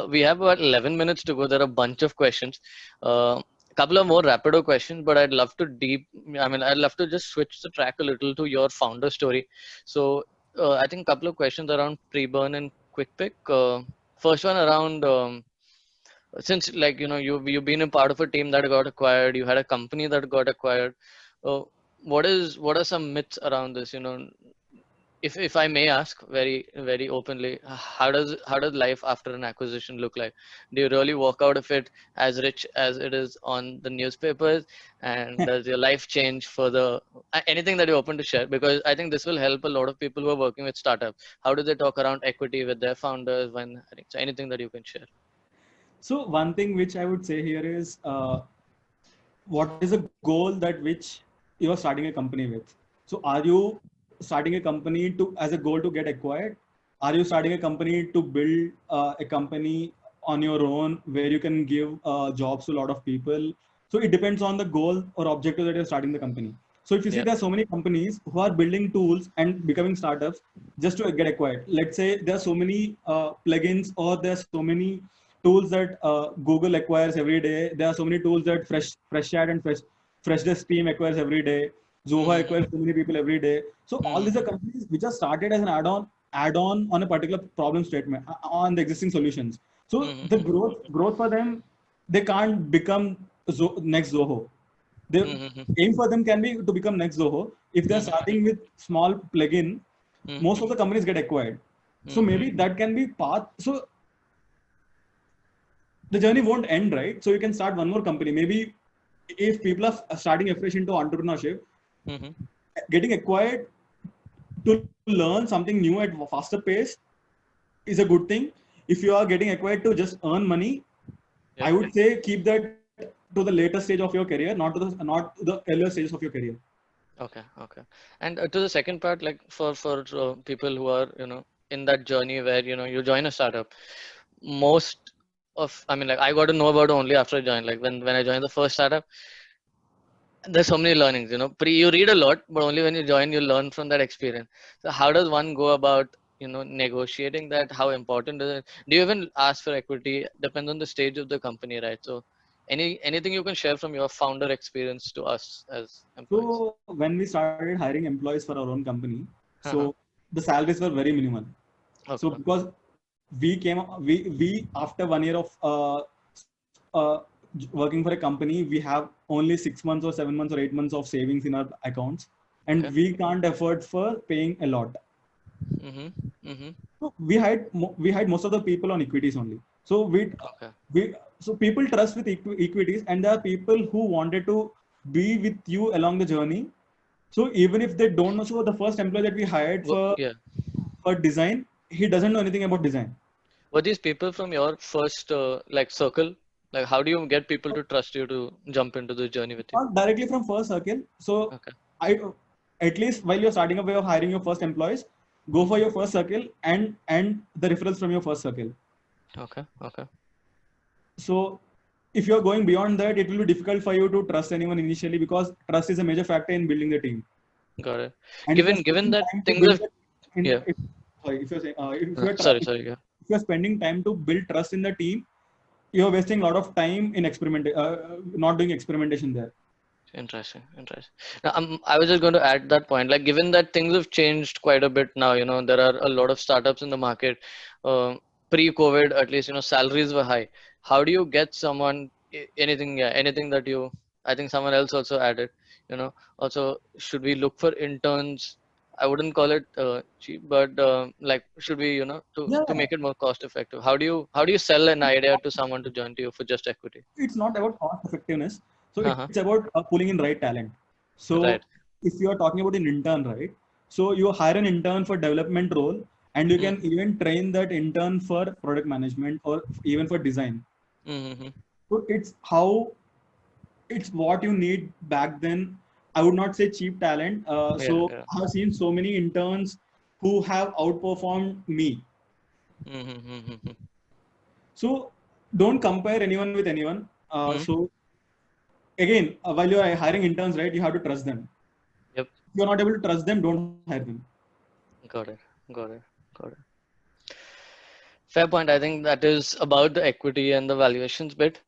We have about 11 minutes to go. There are a bunch of questions. A couple of more rapido questions, but I'd love to just switch the track a little to your founder story. So I think a couple of questions around pre-burn and quick pick. First one around. Since like you've been a part of a team that got acquired, you had a company that got acquired. uh, what are some myths around this, if I may ask very very openly, how does life after an acquisition look like? Do you really walk out of it as rich as it is on the newspapers, and does your life change further? Anything that you're open to share, because I think this will help a lot of people who are working with startups. How do they talk around equity with their founders? I think so, anything that you can share. So one thing which I would say here is, what is a goal that which you are starting a company with? So are you starting a company to as a goal to get acquired? Are you starting a company to build a company on your own where you can give jobs to a lot of people? So it depends on the goal or objective that you're starting the company. So if you see, Yeah. there are so many companies who are building tools and becoming startups just to get acquired. Let's say there are so many plugins, or there are so many tools that Google acquires every day. There are so many tools that Freshchat and Freshdesk team acquires every day. Zoho acquires so many people every day. So all these are Mm-hmm. companies which are started as an add-on on a particular problem statement on the existing solutions. So the Mm-hmm. growth for them, they can't become next Zoho. The Mm-hmm. aim for them can be to become next Zoho. If they're Mm-hmm. starting with small plugin, most of Mm-hmm. the companies get acquired. So Mm-hmm. maybe that can be path. So the journey won't end, right? So you can start one more company. Maybe if people are starting afresh into entrepreneurship, Mm-hmm. getting acquired to learn something new at a faster pace is a good thing. If you are getting acquired to just earn money, I Yep. would say keep that to the later stage of your career, not to the earlier stages of your career. Okay. Okay. And to the second part, like for people who are in that journey where you join a startup, most of I mean like I got to know about it only after I joined. Like when I joined the first startup, there's so many learnings. You read a lot, but only when you join you learn from that experience. So how does one go about negotiating that? How important is it? Do you even ask for equity? Depends on the stage of the company, right? So anything you can share from your founder experience to us as employees. So when we started hiring employees for our own company, so Uh-huh. the salaries were very minimal. So Okay. because we after 1 year of uh, working for a company, we have only 6 months or 7 months or 8 months of savings in our accounts, and Okay. we can't afford for paying a lot. Mm-hmm. Mm-hmm. So we had most of the people on equities only. So Okay. we so people trust with equities, and there are people who wanted to be with you along the journey. So even if they don't know, so the first employee that we hired Yeah. for design, he doesn't know anything about design. Were these people from your first like circle? Like how do you get people to trust you to jump into the journey with you? Not directly from first circle. So Okay. I at least while you're starting a way of hiring your first employees, go for Mm-hmm. your first circle and the referrals from your first circle. Okay. Okay. So if you're going beyond that, it will be difficult for you to trust anyone initially, because trust is a major factor in building the team. Got it. And if you're Given spending that time to things build have that in, yeah. sorry, if you're saying, Sorry. Sorry. Yeah. if you're spending time to build trust in the team, you're wasting a lot of time in not doing experimentation there. Interesting. Interesting. Now, I was just going to add that point. Like, given that things have changed quite a bit now, there are a lot of startups in the market. Pre-COVID, at least, salaries were high. How do you get someone anything? Yeah, anything that you. I think someone else also added. Also, should we look for interns? I wouldn't call it cheap, but like, should we, to Yeah, make it more cost effective? How do you sell an idea to someone to join to you for just equity? it's not about cost effectiveness. So Uh-huh. it's about pulling in right talent. Right. So if you are talking about an intern, right? So you hire an intern for development role, and you Mm-hmm. can even train that intern for product management or even for design. Mm-hmm. So it's what you need back then. I would not say cheap talent. Yeah, So yeah. I have seen so many interns who have outperformed me. Mm-hmm. So don't compare anyone with anyone. So again, while you are hiring interns, right, you have to trust them. Yep. If you're not able to trust them, don't hire them. Got it. Got it. Got it. Fair point. I think that is about the equity and the valuations bit.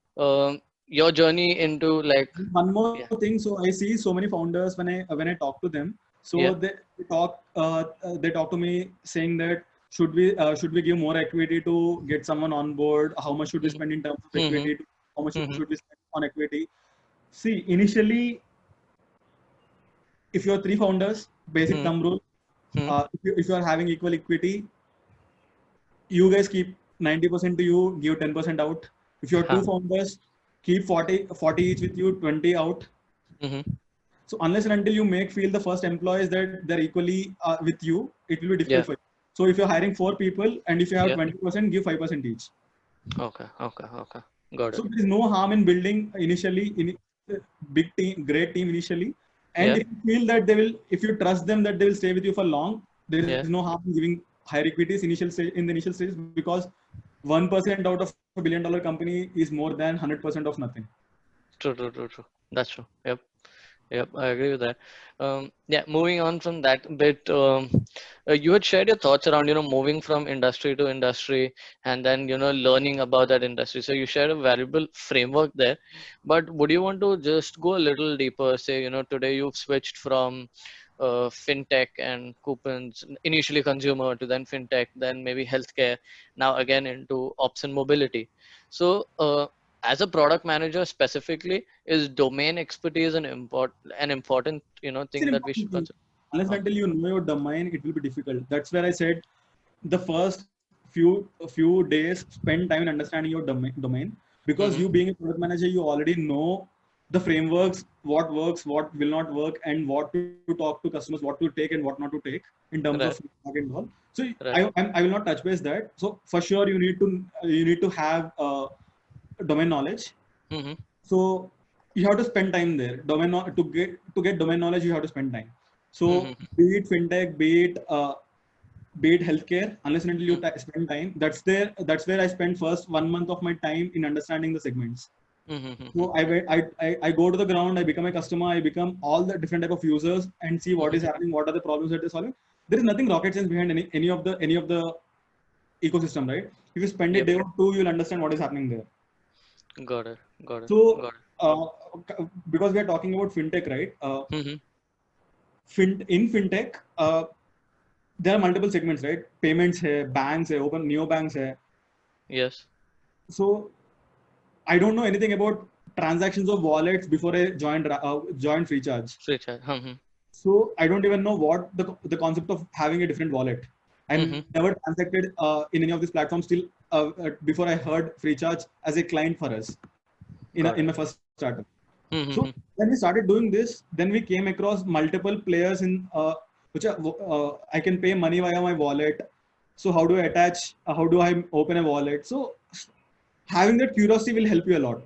Your journey into like, One more yeah, thing, so I see so many founders when I talk to them. So yeah, they talk to me saying that should we give more equity to get someone on board? How much should we spend in terms of mm-hmm, equity? How much mm-hmm, should we spend on equity? See, initially, if you're three founders, basic thumb rule, if you are having equal equity, you guys keep 90% to you, give 10% out. If you're two founders, keep 40 each with you, 20 out. mm-hmm. So unless and until you make feel the first employees that they're equally with you, it will be difficult Yeah, for you. So if you're hiring 4 people and if you have yeah. 20%, give 5% each. Okay, okay, okay. Got So it. there is no harm in building initially in big team, great team initially. And Yeah, if you feel that if you trust them that they will stay with you for long, there is yeah. no harm in giving higher equities in the initial stage because 1% out of $1 billion company is more than 100% of nothing. True, true, true, true. That's true. Yep. Yep, I agree with that. Yeah, moving on from that bit, you had shared your thoughts around, moving from industry to industry and then, learning about that industry. So you shared a valuable framework there, but would you want to just go a little deeper? Say, today you've switched from fintech and coupons, initially consumer to then fintech, then maybe healthcare, now again into ops and mobility. So, as a product manager specifically, is domain expertise an important It's thing an that we important should thing. consider? Unless Okay. until you know your domain, it will be difficult. That's where I said the first few days spend time in understanding your domain because you Mm-hmm. being a product manager, you already know the frameworks, what works, what will not work, and what to talk to customers, what to take and what not to take in terms of Right. feedback and all. So Right. I will not touch base that. So for sure you need to have domain knowledge. Mm-hmm. So you have to spend time there. To get domain knowledge, you have to spend time. So Mm-hmm. be it fintech, be it healthcare, unless and until you spend time, that's where I spend first 1 month of my time in understanding the segments. Mm-hmm. So I go to the ground, I become a customer, I become all the different type of users and see what is Mm-hmm. happening, what are the problems that they're solving. There is nothing rocket science behind any of the ecosystem, right? If you spend a Yep. day or two, you'll understand what is happening there. Got it. Got it. So Got uh, because we are talking about fintech, right? it. Mm-hmm. In fintech, there are multiple segments, right? Payments hai, banks hai, open neo banks hai. Yes. So I don't know anything about transactions of wallets before I joined Freecharge. Free chat. Mm-hmm. So I don't even know what the concept of having a different wallet. I Mm-hmm. never transacted in any of these platforms till before I heard Freecharge as a client for us Got in it. my first startup. So Mm-hmm. when we started doing this, then we came across multiple players in which are, I can pay money via my wallet. So how do I attach? How do I open a wallet? So having that curiosity will help you a lot.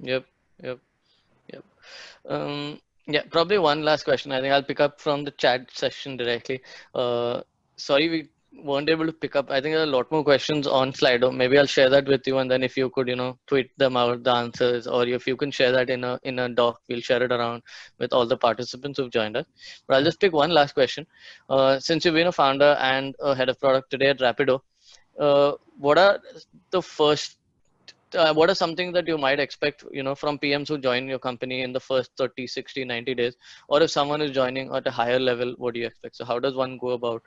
Yep. Yep. Yep. Yeah, probably one last question. I think I'll pick up from the chat session directly. Sorry, we weren't able to pick up. I think there are a lot more questions on Slido. Maybe I'll share that with you, and then if you could, tweet them out the answers, or if you can share that in a doc, we'll share it around with all the participants who've joined us. But I'll just pick one last question. Since you've been a founder and a head of product today at Rapido, what are the first what is something that you might expect from PMs who join your company in the first 30, 60, 90 days, or if someone is joining at a higher level, what do you expect? So how does one go about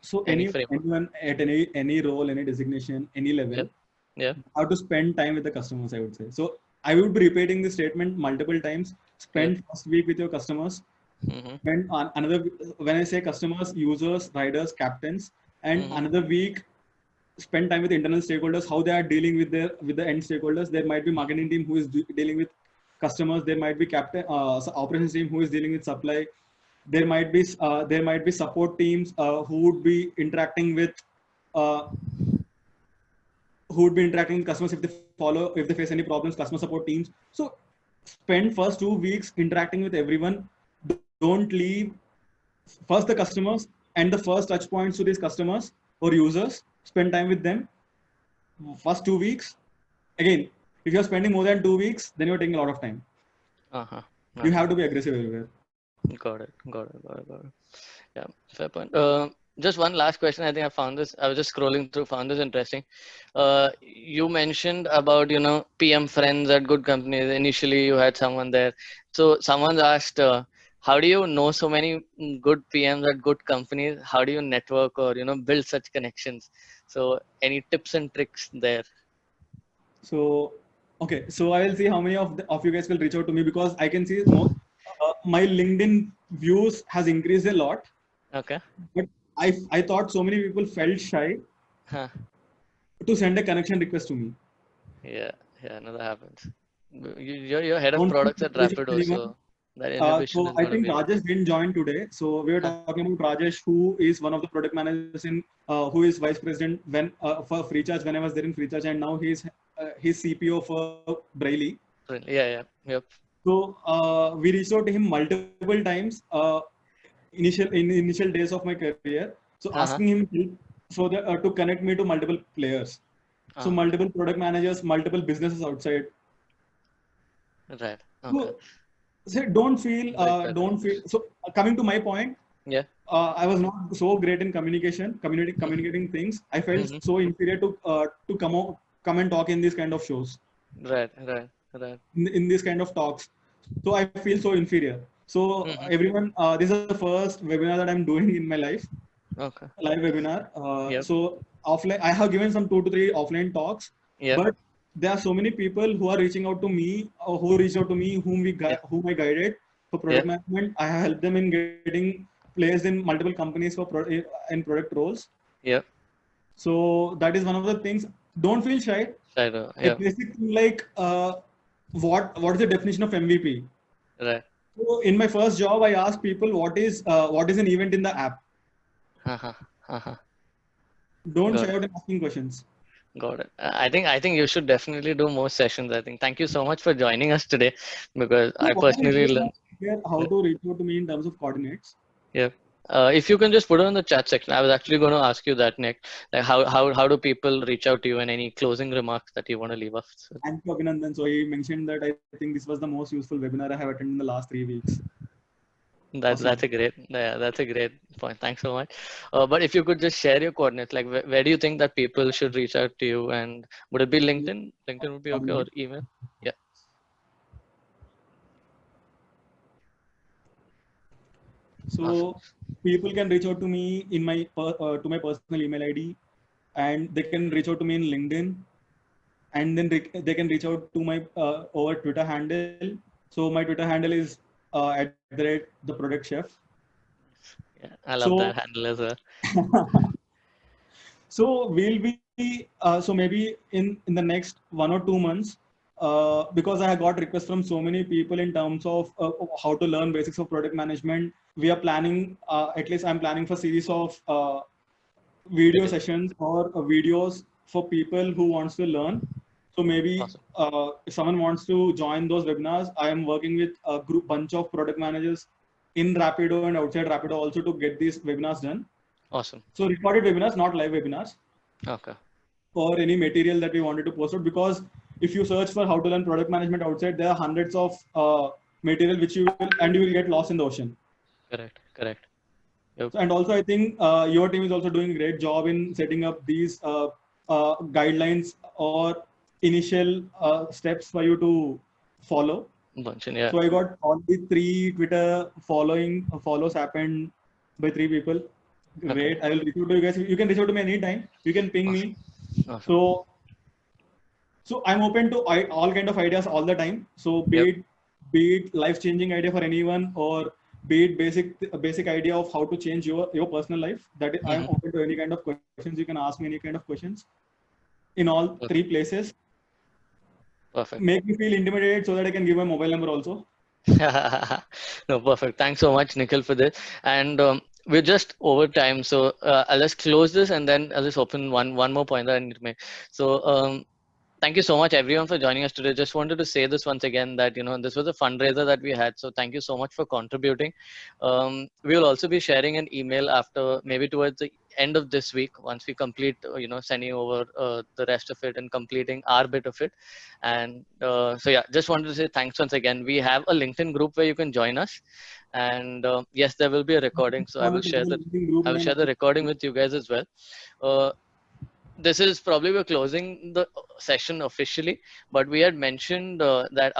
So any framework? anyone at any role, any designation, any level, Yep. Yeah. have to spend time with the customers, I would say. So I would be repeating this statement multiple times. Yep. Spend first week with your customers. Mm-hmm. Spend on another, when I say customers, users, riders, captains, and Mm-hmm. another week spend time with internal stakeholders, how they are dealing with the end stakeholders. There might be marketing team who is dealing with customers. There might be operations team who is dealing with supply. There might be support teams who would be interacting with uh, customers if they face any problems, customer support teams. So spend first 2 weeks interacting with everyone. Don't leave first the customers and the first touch points to these customers or users. Spend time with them first 2 weeks. again, if you're spending more than 2 weeks, then you're taking a lot of time. Uh-huh. You have to be aggressive everywhere. Got it. Yeah, fair point. Just one last question. I think I found this. I was just scrolling through, found this interesting. You mentioned about, PM friends at good companies. Initially, you had someone there. So someone asked, how do you know so many good PMs at good companies? How do you network or, build such connections? So any tips and tricks there? So, okay. So I will see how many of you guys will reach out to me, because I can see my LinkedIn views has increased a lot. Okay. But I thought so many people felt shy Huh. to send a connection request to me. Yeah. No, that happens. You're head of Don't products at push Rapido, anyone. so that inhibition So is I going to think be there. Rajesh didn't join today. So we were Huh. talking about Rajesh, who is one of the product managers in, who is vice president for Freecharge when I was there in Freecharge, and now he's CPO for Braille. Yeah. Yep. So we reached out to him multiple times in initial days of my career. So Uh-huh. asking him help so that to connect me to multiple players. So Uh-huh. multiple product managers, multiple businesses outside. Right. Okay. So, so Great don't practice. feel. So coming to my point, Yeah. I was not so great in communicating things. I felt Mm-hmm. so inferior to come and talk in these kind of shows, Right. in these kind of talks. So I feel so inferior. So Mm-hmm. everyone, this is the first webinar that I'm doing in my life, Okay. live webinar. Yep. So offline, I have given some 2 to 3 offline talks, Yep. but there are so many people who are reaching out to me, or who reached out to me, Yep. whom I guided for product Yep. management. I have helped them in getting placed in multiple companies for in product roles. Yep. So that is one of the things. Don't feel shy. Right. A Yep. basic thing like what is the definition of MVP? Right. So in my first job, I asked people what is an event in the app. Uh-huh. Uh-huh. Don't Got shy it. out in asking questions. Got it. I think you should definitely do more sessions. I think. Thank you so much for joining us today, because So I whatever personally you learned. want to hear, how to reach out to me in terms of coordinates. Yeah. If you can just put it in the chat section. I was actually going to ask you that, Nick. Like how do people reach out to you, and any closing remarks that you want to leave us with? Thank you, Abhinandan. So he mentioned that I think this was the most useful webinar I have attended in the last 3 weeks. Awesome. That's a great point. Thanks so much. But if you could just share your coordinates, like where do you think that people should reach out to you, and would it be LinkedIn? LinkedIn would be okay, or email? Yeah. Awesome. So people can reach out to me in to my personal email ID, and they can reach out to me in LinkedIn, and then they can reach out to my over Twitter handle. So my Twitter handle is @the product chef. Yeah, I love that So handle as well. so we'll be so maybe in the next 1 or 2 months, because I have got requests from so many people in terms of how to learn basics of product management. We are planning, at least I'm planning for series of video Video. sessions or videos for people who wants to learn. So maybe Awesome. if someone wants to join those webinars, I am working with a bunch of product managers in Rapido and outside Rapido also to get these webinars done. Awesome. So recorded webinars, not live webinars, Okay. or any material that we wanted to post out, because if you search for how to learn product management outside, there are hundreds of material which you will get lost in the ocean. Correct. Yep. So, and also I think your team is also doing a great job in setting up these guidelines or initial steps for you to follow. Yeah. So I got only 3 Twitter follows happened by 3 people. Great. Okay. I will reach out to you guys. You can reach out to me anytime. You can ping me. Awesome. So I'm open to all kind of ideas all the time. So Yep. be it life-changing idea for anyone, or be it basic idea of how to change your personal life. That I'm open to any kind of questions. You can ask me any kind of questions in all Perfect. 3 places. Perfect. Make me feel intimidated so that I can give my mobile number also. No, perfect. Thanks so much, Nikhil, for this. And we're just over time, so I'll just close this, and then I'll just open one more point that I need to make. So thank you so much, everyone, for joining us today. Just wanted to say this once again, that this was a fundraiser that we had, so thank you so much for contributing. We will also be sharing an email after, maybe towards the end of this week, once we complete, sending over the rest of it and completing our bit of it. And so yeah, just wanted to say thanks once again. We have a LinkedIn group where you can join us, and yes, there will be a recording. So I will share the recording with you guys as well. This is probably we're closing the session officially, but we had mentioned that